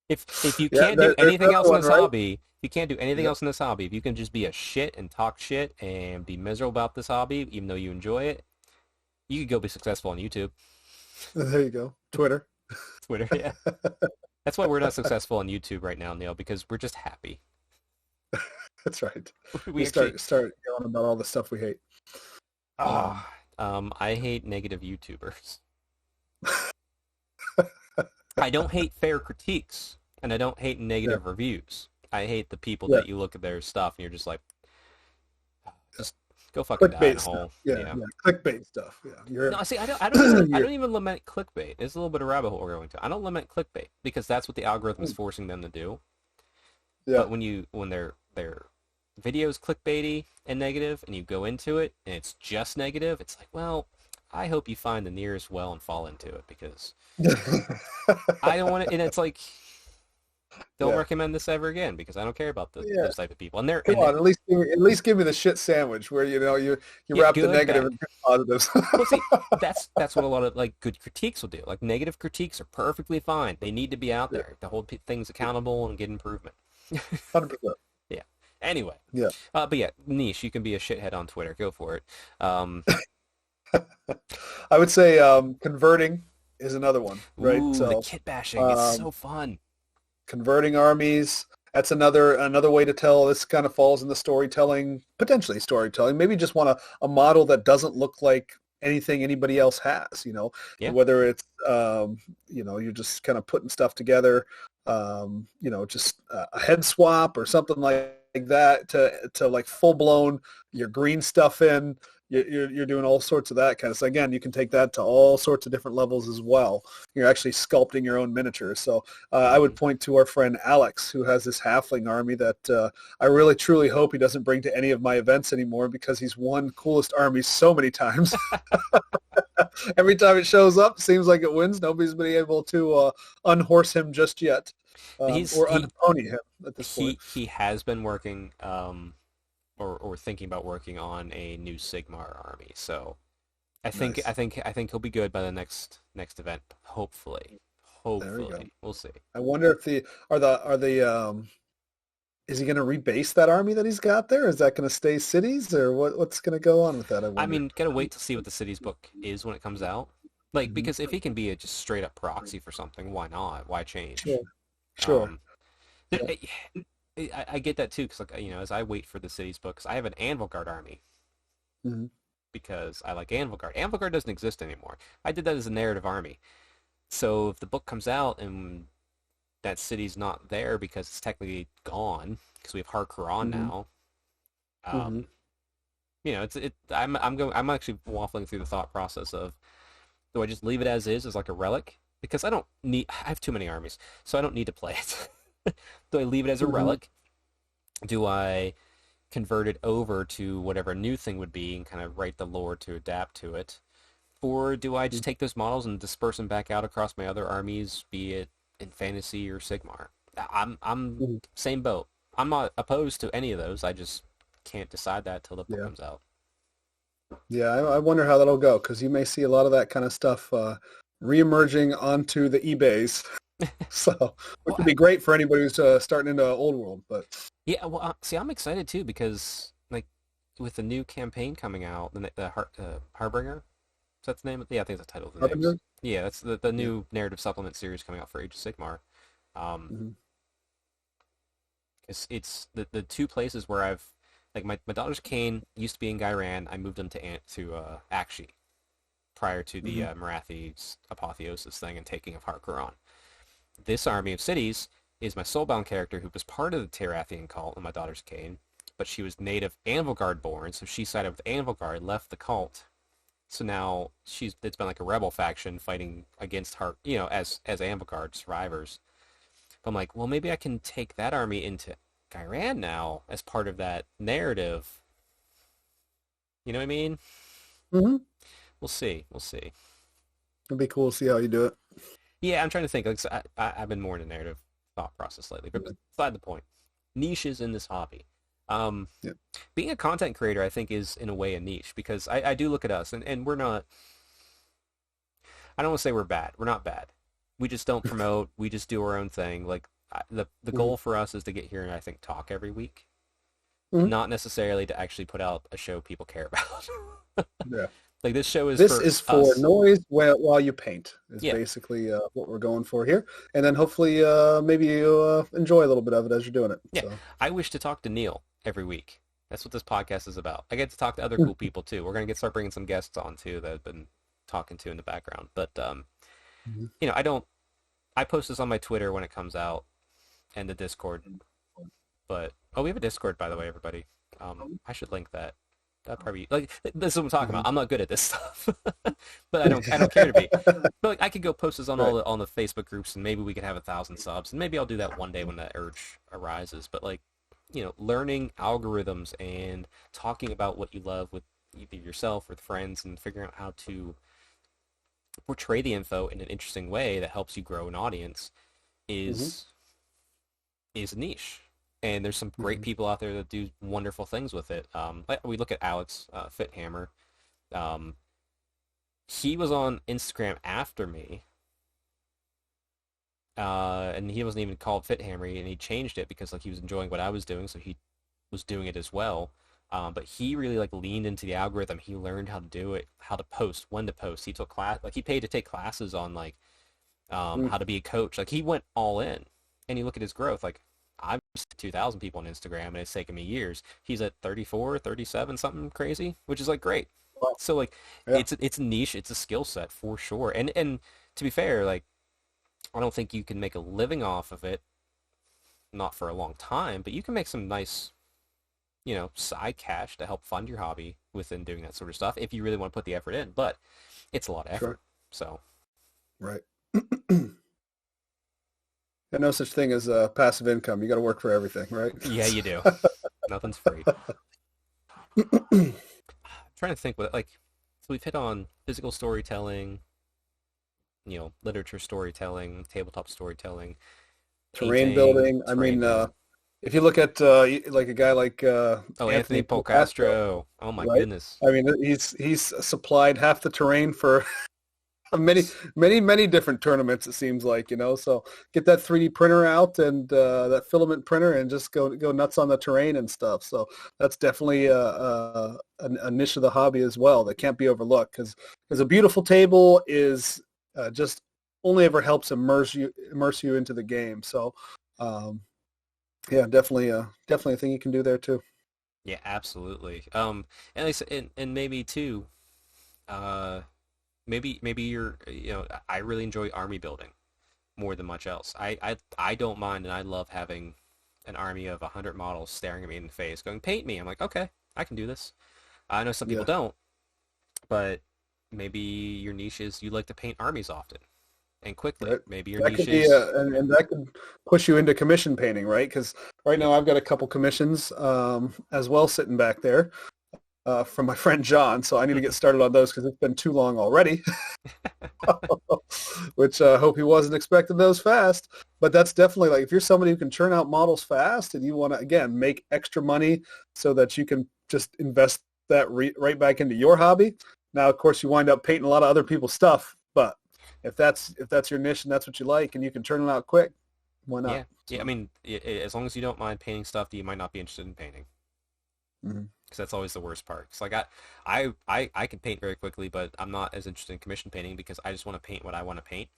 if you Yeah. can't do There's anything another else in one, this right? hobby, if you can't do anything Yeah. else in this hobby, if you can just be a shit and talk shit and be miserable about this hobby, even though you enjoy it, you could go be successful on YouTube, There you go. Twitter. Twitter, yeah. That's why we're not successful on YouTube right now, Neil, because we're just happy. That's right. We We actually, start yelling about all the stuff we hate. Um, ah, I hate negative YouTubers. I don't hate fair critiques, and I don't hate yeah. negative reviews. I hate the people Yeah. that you look at their stuff and you're just like, Yeah. just go fucking die in Clickbait a stuff. hole. Yeah. Yeah. Yeah. Clickbait stuff. Yeah. No, see, I You're don't even lament clickbait. It's a little bit of rabbit hole we're going to. I don't lament clickbait because that's what the algorithm is forcing them to do. yeah. But when their videos clickbaity and negative, and you go into it and it's just negative, it's like, well, I hope you find the nearest well and fall into it, because I don't want to. And it's like, don't yeah. recommend this ever again, because I don't care about Yeah. those type of people. And they're Come on, at least give me the shit sandwich where you yeah, wrap the good, negative bad. and good positives. Well, see, that's what a lot of like good critiques will do. Like, negative critiques are perfectly fine. They need to be out Yeah, there to hold things accountable and get improvement. 100%. Yeah. Anyway, Yeah. but yeah, niche. You can be a shithead on Twitter. Go for it. I would say converting is another one, right? Ooh, the So kit bashing. It's um, so fun. converting armies. That's another way to tell. This kind of falls in the storytelling, potentially storytelling. Maybe just want a model that doesn't look like anything anybody else has. Yeah. Whether it's you're just kind of putting stuff together, just a head swap or something like that to like full blown your green stuff in. You're doing all sorts of that kind of. So again, you can take that to all sorts of different levels as well. You're actually sculpting your own miniatures. So I Hmm. would point to our friend Alex, who has this halfling army that I really truly hope he doesn't bring to any of my events anymore, because he's won coolest armies so many times. Every time it shows up, seems like it wins. Nobody's been able to unhorse him just yet, He's or unpony him at this point. he has been working, or thinking about working on a new Sigmar army. So Nice. I think he'll be good by the next event. Hopefully, There we go. we'll see. I wonder if the is he going to rebase that army that he's got there? Is that going to stay cities, or what's going to go on with that? I I wonder. mean, gotta wait to see what the cities book is when it comes out. Like, Mhm. because if he can be a just straight up proxy for something, why not? Why change? Sure. Sure. Um, Yeah. I get that too, because like, as I wait for the cities books, I have an Anvil Guard army Mhm. because I like Anvil Guard. Anvil Guard doesn't exist anymore. I did that as a narrative army. So if the book comes out and that city's not there because it's technically gone, because we have Harkonnen Mhm. now, Mhm. um, I'm actually waffling through the thought process of, do I just leave it as like a relic? Because I have too many armies, so I don't need to play it. Do I leave it as a Mhm. relic? Do I convert it over to whatever a new thing would be and kind of write the lore to adapt to it? Or do I just take those models and disperse them back out across my other armies, be it in Fantasy or Sigmar? I'm Mhm. same boat. I'm not opposed to any of those. I just can't decide that till the book Yeah. comes out. Yeah, I wonder how that'll go, because you may see a lot of that kind of stuff reemerging onto the eBays. So, which would Well, be great for anybody who's starting into Old World. But yeah, well, see, I'm excited too because, like, with the new campaign coming out, Harbinger, is that the name? Yeah, I think that's the title of the news. Harbinger, Yeah, that's the yeah, new narrative supplement series coming out for Age of Sigmar. Mhm. It's the two places where I've like my daughter's cane used to be in Guyran. I moved them to Akshi prior to the Mhm. Marathi apotheosis thing and taking of Harkoran. This army of cities is my soulbound character who was part of the Terathian cult in my daughter's cane, but she was native Anvilgard born, so she sided with Anvilgard, left the cult. So now it's been like a rebel faction fighting against her, as Anvilgard survivors. But I'm like, well, maybe I can take that army into Guyran now as part of that narrative. You know what I mean? Mhm. We'll see. We'll see. It'd be cool to see how you do it. Yeah, I'm trying to think. Like, so I've been more in a narrative thought process lately. But beside the point, niches in this hobby. Um, Yeah. Being a content creator, I think, is in a way a niche because I do look at us and we're not. I don't want to say we're bad. We're not bad. We just don't promote. We just do our own thing. Like the Mhm. goal for us is to get here and I think talk every week, Mhm. not necessarily to actually put out a show people care about. Yeah. Like this show is This for is for us. noise while you paint is Yeah, basically what we're going for here. And then hopefully maybe you enjoy a little bit of it as you're doing it. yeah. So I wish to talk to Neil every week. That's what this podcast is about. I get to talk to other cool people too. We're gonna start bringing some guests on too that I've been talking to in the background. But Mhm. I don't. I post this on my Twitter when it comes out and the Discord. But we have a Discord by the way, everybody. I should link that. That probably like this is what I'm talking about. Mhm. I'm not good at this stuff, but I don't care to be. But like I could go post this on Right. all the Facebook groups, and maybe we could have 1,000 subs, and maybe I'll do that one day when that urge arises. But like, learning algorithms and talking about what you love with either yourself or with friends, and figuring out how to portray the info in an interesting way that helps you grow an audience Mhm. is is a niche. And there's some great Mhm. people out there that do wonderful things with it. Like we look at Alex Fithammer. Um, he was on Instagram after me, and he wasn't even called Fithammer, and he changed it because like he was enjoying what I was doing, so he was doing it as well. But he really like leaned into the algorithm. He learned how to do it, how to post, when to post. He took class, like he paid to take classes on like Mhm. how to be a coach. Like he went all in, and you look at his growth. Like I'm 2,000 people on Instagram, and it's taken me years. He's at 34, 37, something crazy, which is like great. Wow. So like Yeah. it's a niche, it's a skill set for sure. And to be fair, like I don't think you can make a living off of it, not for a long time, but you can make some nice, side cash to help fund your hobby within doing that sort of stuff if you really want to put the effort in. But it's a lot of Sure. effort. So Right. And no such thing as passive income. You got to work for everything, right? yeah, you do. Nothing's free. I'm trying to think what like so we've hit on physical storytelling, literature storytelling, tabletop storytelling, Terrain painting, building. I terrain mean, building. if you look at like a guy like Oh, Anthony Anthony Polcastro, Polcastro. Oh my right? goodness. I mean, he's supplied half the terrain for many, many, many different tournaments. It seems like, So get that 3D printer out and that filament printer and just go nuts on the terrain and stuff. So that's definitely a niche of the hobby as well that can't be overlooked because a beautiful table is just only ever helps immerse you into the game. So um, yeah, definitely a thing you can do there too. Yeah, absolutely. And like I said, and maybe too, uh, maybe I really enjoy army building more than much else. I don't mind, and I love having an army of 100 models staring at me in the face, going, "Paint me." I'm like, okay, I can do this. I know some people Yeah. don't, but maybe your niche is you like to paint armies often and quickly. Right. Maybe your That niche could be is and that could push you into commission painting, right? Because right now I've got a couple commissions as well sitting back there from my friend John. So I need to get started on those because it's been too long already. Which I hope he wasn't expecting those fast. But that's definitely like if you're somebody who can churn out models fast and you want to again make extra money so that you can just invest that right back into your hobby. Now, of course, you wind up painting a lot of other people's stuff, but if that's your niche and that's what you like and you can turn it out quick, why not? yeah, yeah. I So, mean, as long as you don't mind painting stuff that you might not be interested in painting, mhm. because that's always the worst part. It's like I can paint very quickly, but I'm not as interested in commission painting because I just want to paint what I want to paint.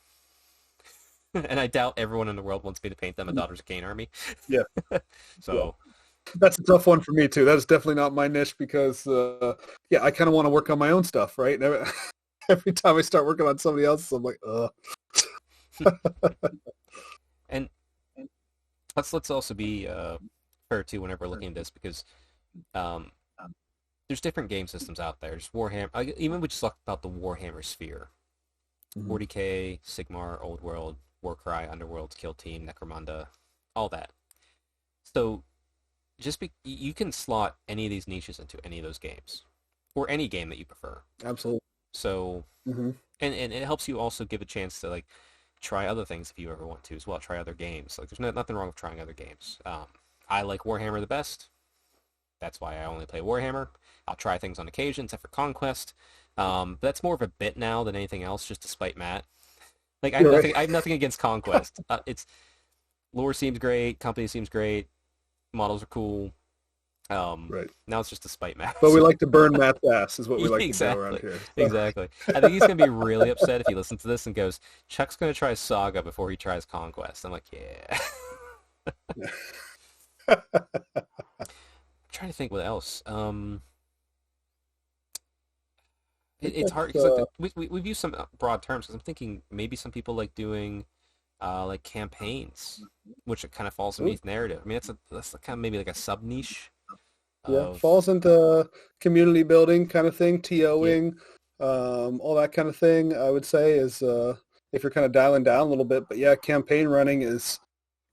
And I doubt everyone in the world wants me to paint them a Daughters of Cain army. Yeah, yeah. So, That's a tough one for me too. That is definitely not my niche because, yeah, I kind of want to work on my own stuff, right? And every time I start working on somebody else's, I'm like, and let's also be fair too whenever we're looking at this because um, there's different game systems out there. There's Warhammer. Even we just talked about the Warhammer sphere. Mhm. 40k, Sigmar, Old World, Warcry, Underworld, Kill Team, Necromunda, all that. So you can slot any of these niches into any of those games, or any game that you prefer. Absolutely. So Hmm. and it helps you also give a chance to like try other things if you ever want to as well. Try other games. Like there's nothing wrong with trying other games. I like Warhammer the best. That's why I only play Warhammer. I'll try things on occasion, except for Conquest. But that's more of a bit now than anything else, just to spite Matt. Like You're right. I have nothing against Conquest. It's lore seems great, company seems great, models are cool. Right. Now it's just to spite Matt. But we So like to burn Matt's ass is what we like to do around exactly, here. So, exactly. I think he's gonna be really upset if he listens to this and goes, "Chuck's gonna try Saga before he tries Conquest." I'm like, yeah. I'm trying to think what else. I think It's hard that's, because like we've used some broad terms. Because I'm thinking maybe some people like doing like campaigns, which it kind of falls ooh, underneath narrative. I mean, that's kind of maybe like a sub niche yeah, of falls into community building kind of thing, yeah. TOing, all that kind of thing. I would say is if you're kind of dialing down a little bit. But yeah, campaign running is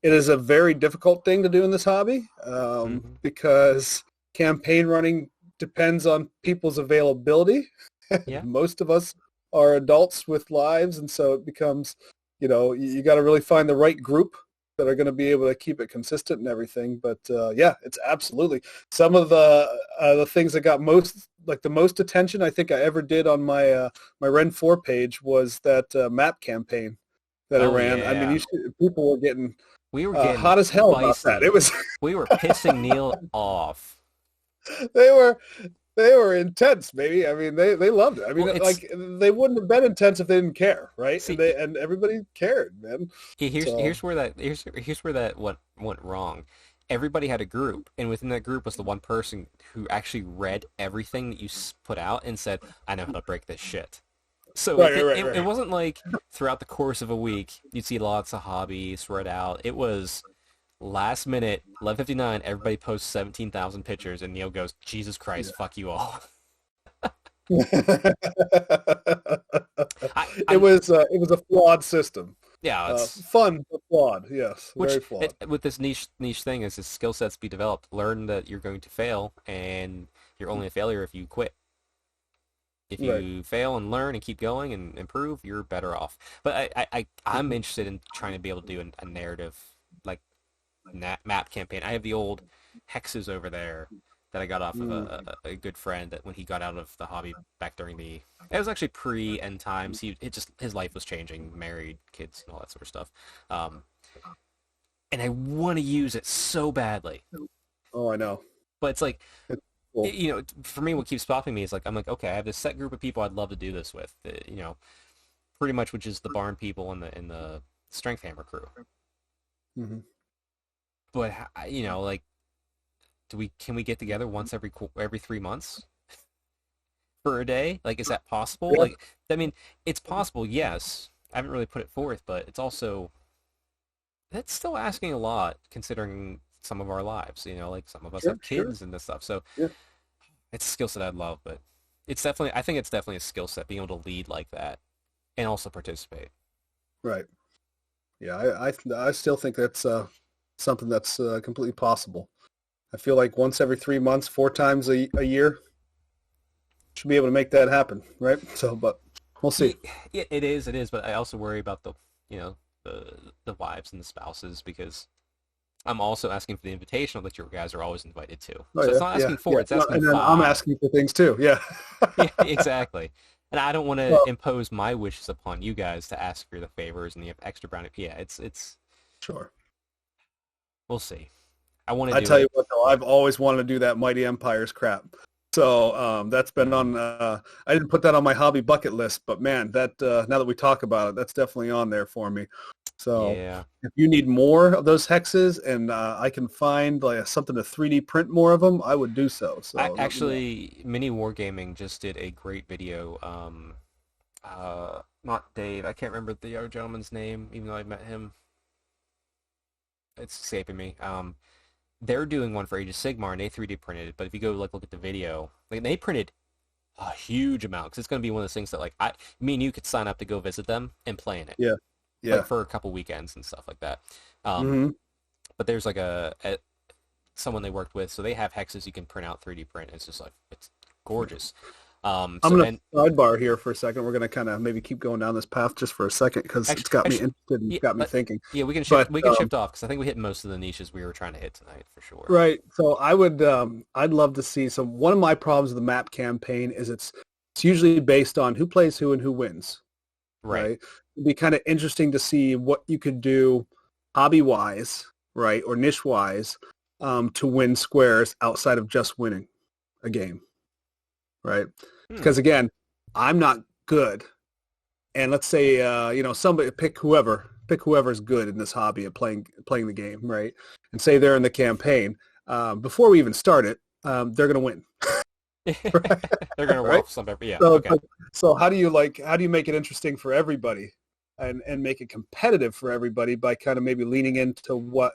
a very difficult thing to do in this hobby Hmm. because campaign running depends on people's availability. Yeah. Most of us are adults with lives, and so it becomes, you got to really find the right group that are going to be able to keep it consistent and everything. But yeah, it's absolutely some of the things that got the most attention I think I ever did on my Ren 4 page was that map campaign that I Oh ran. I mean, yeah. people were getting We were getting hot as hell about that. It feisty. was We were pissing Neil off. they were they were intense, baby. I mean, they loved it. I Well, mean, it's like they wouldn't have been intense if they didn't care, right? And see they everybody cared, man. So here's where that went wrong. Everybody had a group, and within that group was the one person who actually read everything that you put out and said, "I know how to break this shit." So right, right, it right, wasn't like throughout the course of a week you'd see lots of hobbies spread out. It was last minute, 11:59. Everybody posts 17,000 pictures, and Neil goes, "Jesus Christ, fuck you all." right. I'm It was a flawed system. yeah, it's Fun but flawed. Yes, which very flawed. with this niche thing is this skill sets be developed. Learn that you're going to fail, and you're only a failure if you quit. If Right. you fail and learn and keep going and improve, you're better off. But I'm Mhm. interested in trying to be able to do a narrative like map campaign. I have the old hexes over there that I got off of Mm. a good friend that when he got out of the hobby back during it was actually pre end times. His life was changing, married, kids, and all that sort of stuff. Um, and I want to use it so badly, Oh, I know. but it's like It's cool. for me, what keeps stopping me is like I'm like, okay, I have this set group of people I'd love to do this with, pretty much which is the barn people and the strength hammer crew. Hmm. But like, can we get together once every 3 months for a day? Like, is that possible? Yeah. Like, I mean, it's possible, yes. I haven't really put it forth, but it's also that's still asking a lot considering some of our lives. Like some of us Sure. have Sure. kids and this stuff, so Yeah. it's a skill set I'd love, but I think it's definitely a skill set being able to lead like that and also participate. Right. Yeah. I still think that's something that's completely possible. I feel like once every 3 months, 4 times a year, should be able to make that happen, right? So, but we'll see. Yeah, it is, but I also worry about you know, the wives and the spouses because I'm also asking for the invitational that your guys are always invited to. Oh So it's yeah, not yeah, asking yeah. four, it's No, asking and then I'm five. asking for things too. Yeah. Yeah, exactly. And I don't want to Well, impose my wishes upon you guys to ask for the favors and the extra brownie. Yeah, it's sure. we'll see. I want to I do tell it. you what, though, I've always wanted to do that Mighty Empires crap. So that's been Mm. on. I didn't put that on my hobby bucket list, but man, that now that we talk about it, that's definitely on there for me. So Yeah. if you need more of those hexes and I can find like something to 3D print more of them, I would do so. I So let me know. actually, Mini Wargaming just did a great video. Not Dave. I can't remember the other gentleman's name, even though I met him. It's escaping me. They're doing one for Age of Sigmar, and they 3D printed it. But if you go like look at the video, like they printed a huge amount because it's going to be one of those things that like me and you could sign up to go visit them and play in it, Yeah. like Yeah. for a couple weekends and stuff like that. Um, hmm but there's like a someone they worked with, so they have hexes you can print out 3D print. It's just like it's gorgeous. I'm So going and to sidebar here for a second. We're going to kind of maybe keep going down this path just for a second because it's got me actually, interested and yeah, got me thinking. yeah, we can shift But we can shift off because I think we hit most of the niches we were trying to hit tonight for sure. right, so I would I'd love to see. So one of my problems with the map campaign is it's usually based on who plays who and who wins. Right. Right, it'd be kind of interesting to see what you could do hobby wise, right, or niche wise, to win squares outside of just winning a game, right? Because again, I'm not good, and let's say somebody pick whoever's good in this hobby of playing the game, right? And say they're in the campaign. Before we even start it, they're going to win. They're gonna Right? wolf some yeah. So, Okay. so how do you make it interesting for everybody and make it competitive for everybody by kind of maybe leaning into what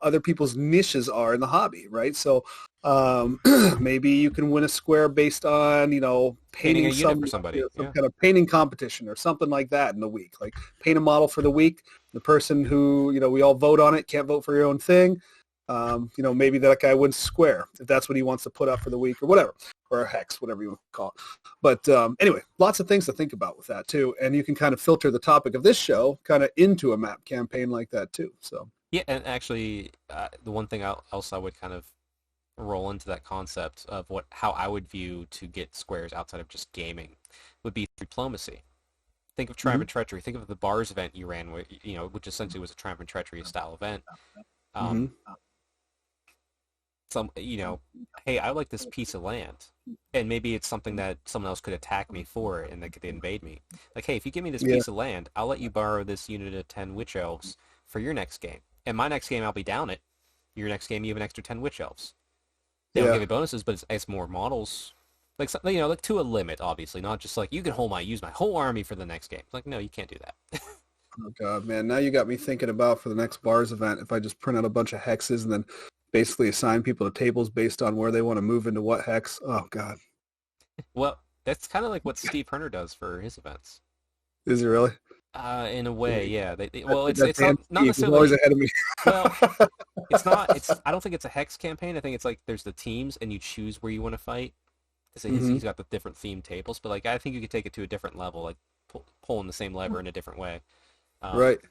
other people's niches are in the hobby, right? So maybe you can win a square based on, Painting a painting unit for somebody. some Yeah. kind of painting competition or something like that in the week. Like paint a model for the week. The person who, we all vote on it, can't vote for your own thing. Maybe that guy wins square if that's what he wants to put up for the week or whatever, or a hex, whatever you want to call it. But anyway, lots of things to think about with that too. And you can kind of filter the topic of this show kind of into a map campaign like that too. So Yeah, and actually, the one thing else I would kind of roll into that concept of how I would view to get squares outside of just gaming would be diplomacy. Think of Triumph Mhm. and Treachery. Think of the bars event you ran, which essentially was a Triumph and Treachery style event. Mhm. Hey, I like this piece of land, and maybe it's something that someone else could attack me for, and they could invade me. Like, hey, if you give me this Yeah. piece of land, I'll let you borrow this unit of 10 witch elves for your next game. And my next game, I'll be down it. Your next game, you have an extra 10 witch elves. They don't Yeah. give me bonuses, but it's more models. Like, like to a limit, obviously, not just like you can use my whole army for the next game. Like, no, you can't do that. Oh God, man. Now you got me thinking about for the next bars event, if I just print out a bunch of hexes and then basically assign people to tables based on where they want to move into what hex. Oh God. Well, that's kind of like what Steve Herner does for his events. Is it really? In a way, yeah. Well, That it's damn not Steve, he's always necessarily. ahead of me. Well, it's not. I don't think it's a hex campaign. I think it's like there's the teams and you choose where you want to fight. Because Mhm. he's got the different themed tables, but like I think you could take it to a different level, like pulling the same lever in a different way. Um, Right.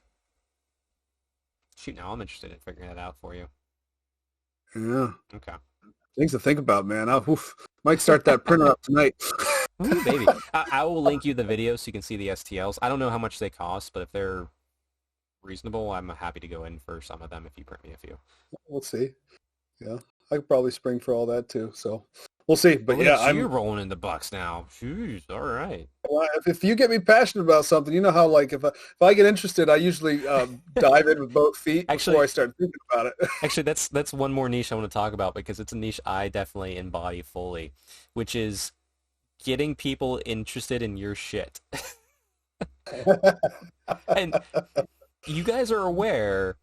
Shoot, now I'm interested in figuring that out for you. Yeah. Okay. Things to think about, man. Might start that printer up tonight. Ooh, baby. I will link you the video so you can see the STLs. I don't know how much they cost, but if they're reasonable, I'm happy to go in for some of them if you print me a few. We'll see. Yeah. I could probably spring for all that too. So we'll see. But Look yeah, at you rolling in the bucks now. Jeez, all right. if you get me passionate about something, you know how like if I get interested, I usually dive in with both feet Actually, before I start thinking about it. Actually, that's one more niche I want to talk about because it's a niche I definitely embody fully, which is getting people interested in your shit. And you guys are aware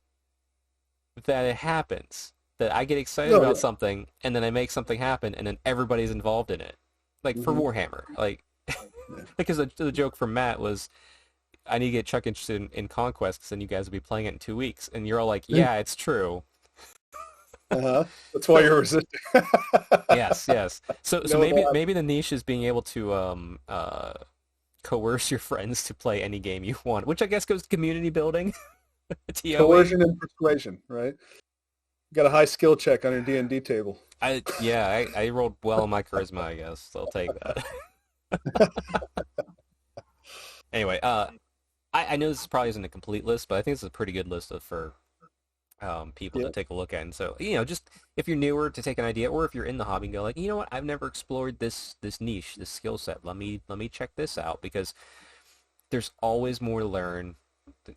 that it happens, that I get excited No, about yeah. something and then I make something happen and then everybody's involved in it. Like for Mhm. Warhammer, like because the joke from Matt was I need to get Chuck interested in Conquest because then you guys will be playing it in 2 weeks, and you're all like, yeah, it's true. Uh-huh. That's why you're resisting. Yes, yes. So No, maybe the niche is being able to coerce your friends to play any game you want, which I guess goes to community building, TOE. coercion and persuasion, right? Got a high skill check on your D&D table. I rolled well on my charisma, I guess. So I'll take that. Anyway, I know this probably isn't a complete list, but I think this is a pretty good list for people to take a look at. And so, just if you're newer to take an idea, or if you're in the hobby and go like, you know what, I've never explored this niche, this skill set. Let me check this out because there's always more to learn.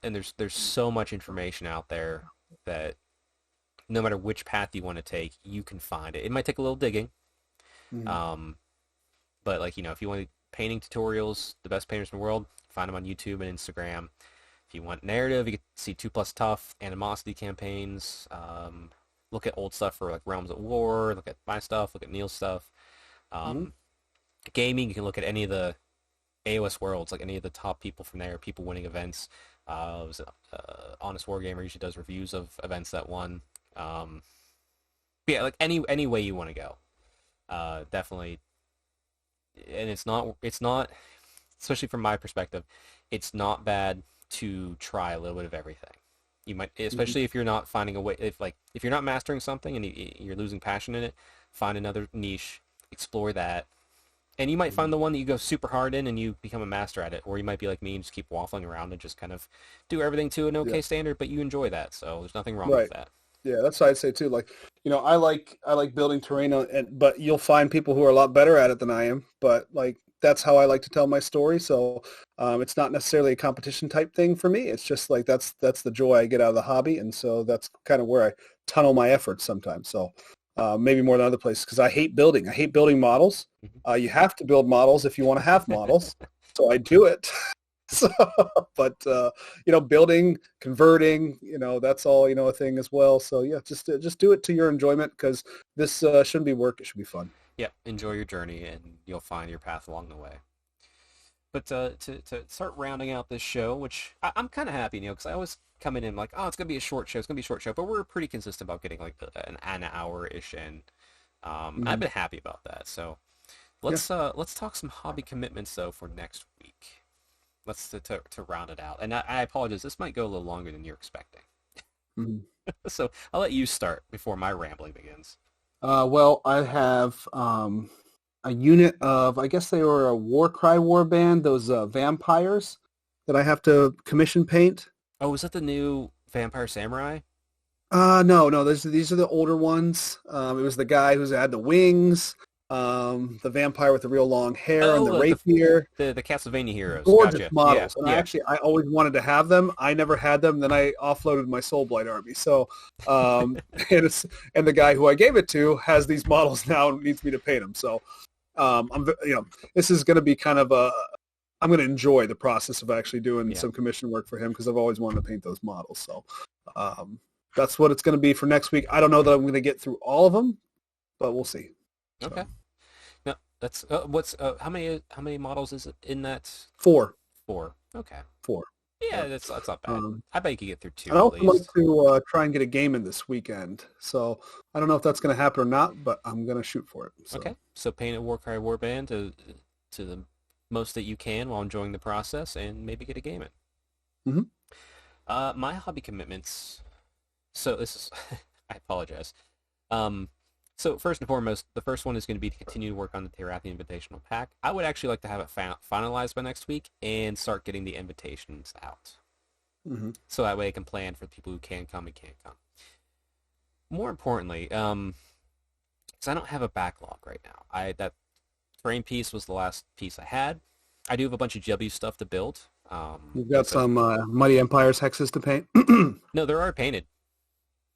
and there's so much information out there that no matter which path you want to take, you can find it. It might take a little digging, Mm-hmm. um, but like if you want painting tutorials, the best painters in the world, find them on YouTube and Instagram. If you want narrative, you can see 2+ Tough, animosity campaigns. Look at old stuff for like Realms at War. Look at my stuff. Look at Neil's stuff. Mm-hmm. Um, gaming, you can look at any of the AOS worlds, like any of the top people from there, people winning events. Was it, Honest Wargamer usually does reviews of events that won. Yeah, like any way you want to go, definitely. And it's not, especially from my perspective, it's not bad to try a little bit of everything. You might, Mm-hmm. especially if you're not finding a way, if you're not mastering something and you're losing passion in it, find another niche, explore that, and you might find the one that you go super hard in and you become a master at it, or you might be like me and just keep waffling around and just kind of do everything to an Yeah. okay standard, but you enjoy that, so there's nothing wrong with Right. that. Yeah, that's what I'd say too. Like, I like building terrain, but you'll find people who are a lot better at it than I am. But like, that's how I like to tell my story. So it's not necessarily a competition type thing for me. It's just like that's the joy I get out of the hobby, and so that's kind of where I tunnel my efforts sometimes. So maybe more than other places because I hate building. I hate building models. You have to build models if you want to have models. So I do it. So, but building, converting, that's all a thing as well. So yeah, just do it to your enjoyment because this shouldn't be work; it should be fun. Yeah, enjoy your journey and you'll find your path along the way. But to start rounding out this show, which I'm kind of happy, because I always come in and like, oh, it's gonna be a short show, it's gonna be a short show, but we're pretty consistent about getting like an hour ish in. I've Hmm. been happy about that. So Yeah. let's talk some hobby commitments though for next week. Let's to round it out. And I apologize, this might go a little longer than you're expecting. Hmm. So I'll let you start before my rambling begins. Well, I have a unit of, I guess they were a Warcry warband, those vampires that I have to commission paint. Oh, is that the new Vampire Samurai? No, no, these are the older ones. It was the guy who's had the wings, the vampire with the real long hair and the Oh, rapier. the Castlevania heroes. Gorgeous Gotcha. Yeah, models, and yeah. I always wanted to have them. I never had them. Then I offloaded my Soul Blight army. So, and and the guy who I gave it to has these models now and needs me to paint them. So, this is going to be kind of I'm going to enjoy the process of actually doing Yeah. some commission work for him because I've always wanted to paint those models. So, that's what it's going to be for next week. I don't know that I'm going to get through all of them, but we'll see. Okay. So, No, that's what's how many models is it in that? four, Four. Okay. four. Yeah, Yeah. that's not bad. Um, I bet you could get through I'd two at also like least. to try and get a game in this weekend. So I don't know if that's going to happen or not, but I'm going to shoot for it. So Okay. So paint a Warcry warband to the most that you can while enjoying the process, and maybe get a game in. hmm My hobby commitments. So this is, I apologize. Um, so first and foremost, the first one is going to be to continue to work on the Terrathi Invitational Pack. I would actually like to have it finalized by next week and start getting the invitations out. hmm So that way I can plan for the people who can come and can't come. More importantly, because I don't have a backlog right now. That terrain piece was the last piece I had. I do have a bunch of W stuff to build. You've Like I got said, some Mighty Empires hexes to paint. no, they're already painted.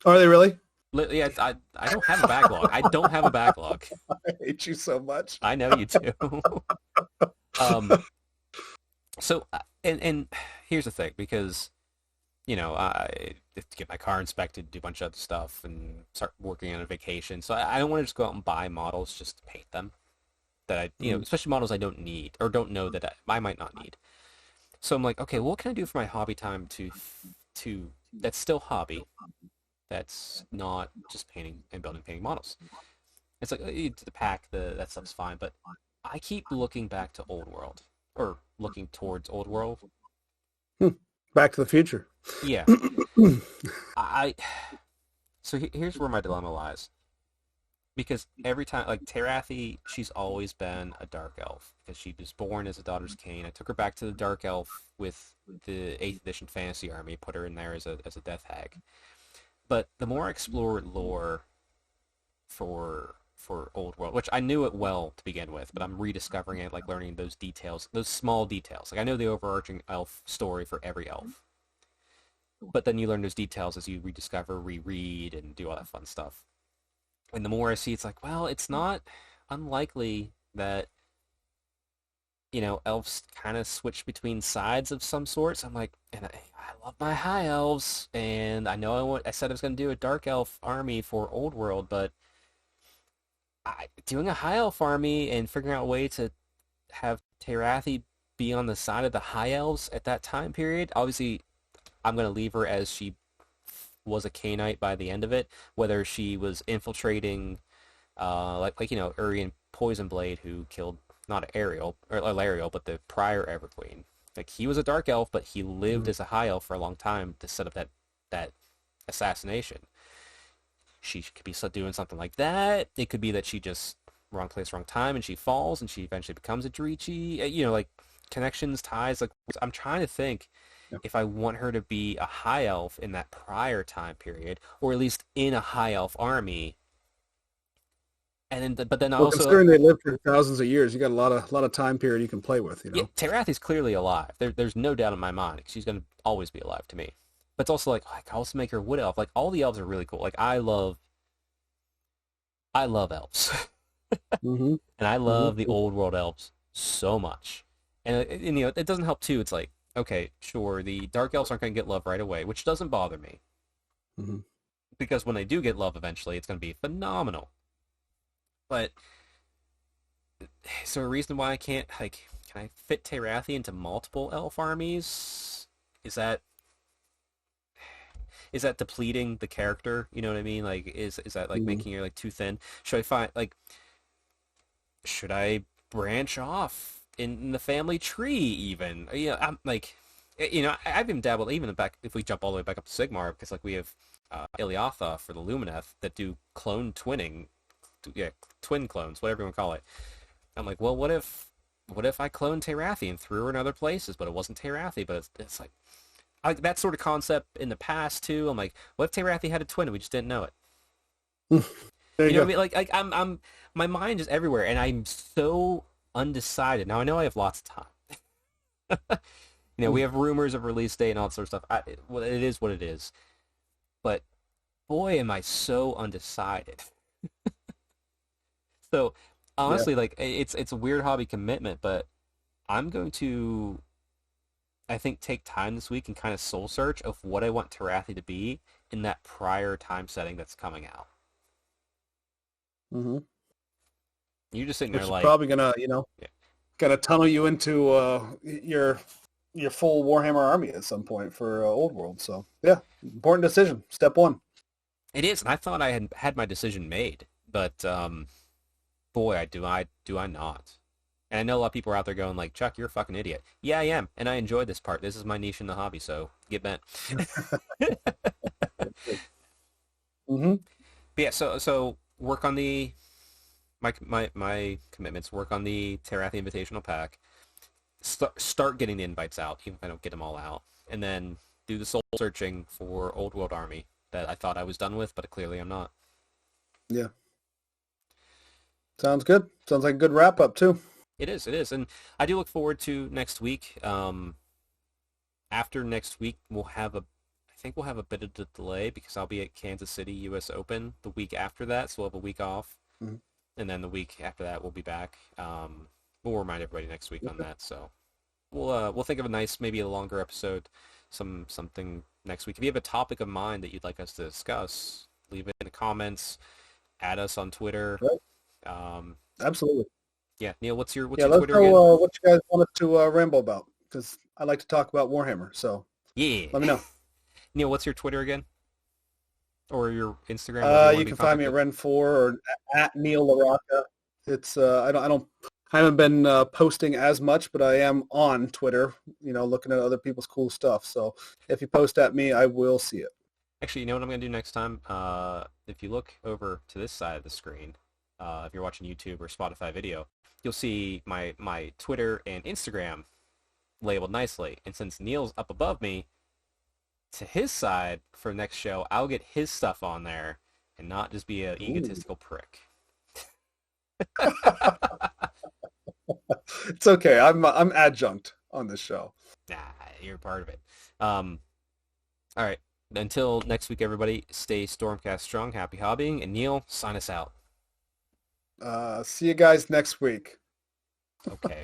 Are they really? Yeah, I don't have a backlog. I don't have a backlog. I hate you so much. I know you do. um, so and here's the thing, because I have to get my car inspected, do a bunch of other stuff, and start working on a vacation. So I don't want to just go out and buy models just to paint them. That Mm-hmm. especially models I don't need or don't know that I might not need. So I'm like, okay, well, what can I do for my hobby time to that's still hobby, that's not just painting and building painting models. It's like the pack, that stuff's fine, but I keep looking back to Old World, or looking towards Old World. Back to the Future. Yeah, I. So here's where my dilemma lies, because every time, like Terathi, she's always been a dark elf because she was born as a daughter's Cain. I took her back to the dark elf with the 8th edition fantasy army, put her in there as a death hag. But the more I explore lore for Old World, which I knew it well to begin with, but I'm rediscovering it, like learning those details, those small details. Like I know the overarching elf story for every elf, but then you learn those details as you rediscover, reread, and do all that fun stuff. And the more I see, it's like, well, it's not unlikely that elves kind of switch between sides of some sorts. I'm like, and I love my high elves, and I know I said I was going to do a dark elf army for Old World, but doing a high elf army and figuring out a way to have Terathi be on the side of the high elves at that time period. Obviously, I'm going to leave her as she was a Cainite by the end of it, whether she was infiltrating, Urian Poisonblade, who killed not Ariel or Lariel, but the prior Everqueen. Like, he was a dark elf, but he lived as a high elf for a long time to set up that assassination. She could be doing something like that. It could be that she just wrong place, wrong time, and she falls, and she eventually becomes a Dorichi. Like connections, ties. Like, I'm trying to think if I want her to be a high elf in that prior time period, or at least in a high elf army. And then, but then Well, also, considering they lived for thousands of years, you got a lot of time period you can play with. yeah, Terathi's clearly alive. There's no doubt in my mind. She's gonna always be alive to me. But it's also like, I can also make her wood elf. Like, all the elves are really cool. Like, I love elves. Mm-hmm. And I love the old world elves so much. And it doesn't help too. It's like, okay, sure, the dark elves aren't going to get love right away, which doesn't bother me. Mm-hmm. Because when they do get love eventually, it's going to be phenomenal. But is there a reason why I can't, like, can I fit Terathi into multiple elf armies? Is that depleting the character? You know what I mean? Like, is that like making her like too thin? Should I branch off in the family tree even? I'm like, I've even dabbled even back, if we jump all the way back up to Sigmar, because like we have Iliatha for the Lumineth that do clone twinning, twin clones, whatever you want to call it. I'm like, well, what if I cloned Terathi and threw her in other places, but it wasn't Terathi, but it's like, that sort of concept in the past too. I'm like, what if Terathi had a twin and we just didn't know it? There You you know go. what I mean? Like I'm my mind is everywhere, and I'm so undecided. Now I know I have lots of time. We have rumors of release date and all that sort of stuff. Well, it is what it is. But boy, am I so undecided. So honestly, like, it's a weird hobby commitment, but I'm going to, I think, take time this week and kind of soul search of what I want Terathi to be in that prior time setting that's coming out. Mm-hmm. You're just sitting Which there is like, probably gonna, yeah, gonna tunnel you into your full Warhammer army at some point for Old World. So yeah, important decision. Step one. it is. And I thought I had my decision made, but boy, do I not. And I know a lot of people are out there going like, Chuck, you're a fucking idiot. Yeah, I am, and I enjoyed this part. This is my niche in the hobby, so get bent. Mm-hmm. But yeah, so work on my commitments. Work on the Terathi Invitational Pack. Start getting the invites out, even if I don't get them all out, and then do the soul searching for Old World Army that I thought I was done with, but clearly I'm not. Yeah. Sounds good. Sounds like a good wrap up too. It is, and I do look forward to next week. After next week, I think we'll have a bit of a delay because I'll be at Kansas City U.S. Open the week after that, so we'll have a week off, and then the week after that we'll be back. We'll remind everybody next week on that. So we'll think of maybe a longer episode, something next week. If you have a topic of mind that you'd like us to discuss, leave it in the comments. Add us on Twitter. Right. Absolutely. Yeah, Neil, what's your Let us Twitter again? know what you guys want us to ramble about, because I like to talk about Warhammer. So Yeah. let me know. Neil, what's your Twitter again? Or your Instagram? You can find me at Ren4 or at Neil LaRocca. It's I haven't been posting as much, but I am on Twitter, looking at other people's cool stuff. So if you post at me, I will see it. Actually, you know what I'm going to do next time? If you look over to this side of the screen, if you're watching YouTube or Spotify video, you'll see my Twitter and Instagram labeled nicely. And since Neil's up above me, to his side for next show, I'll get his stuff on there and not just be an egotistical prick. It's okay. I'm adjunct on this show. Nah, you're part of it. All right. Until next week, everybody, stay Stormcast strong. Happy hobbying. And Neil, sign us out. See you guys next week. Okay.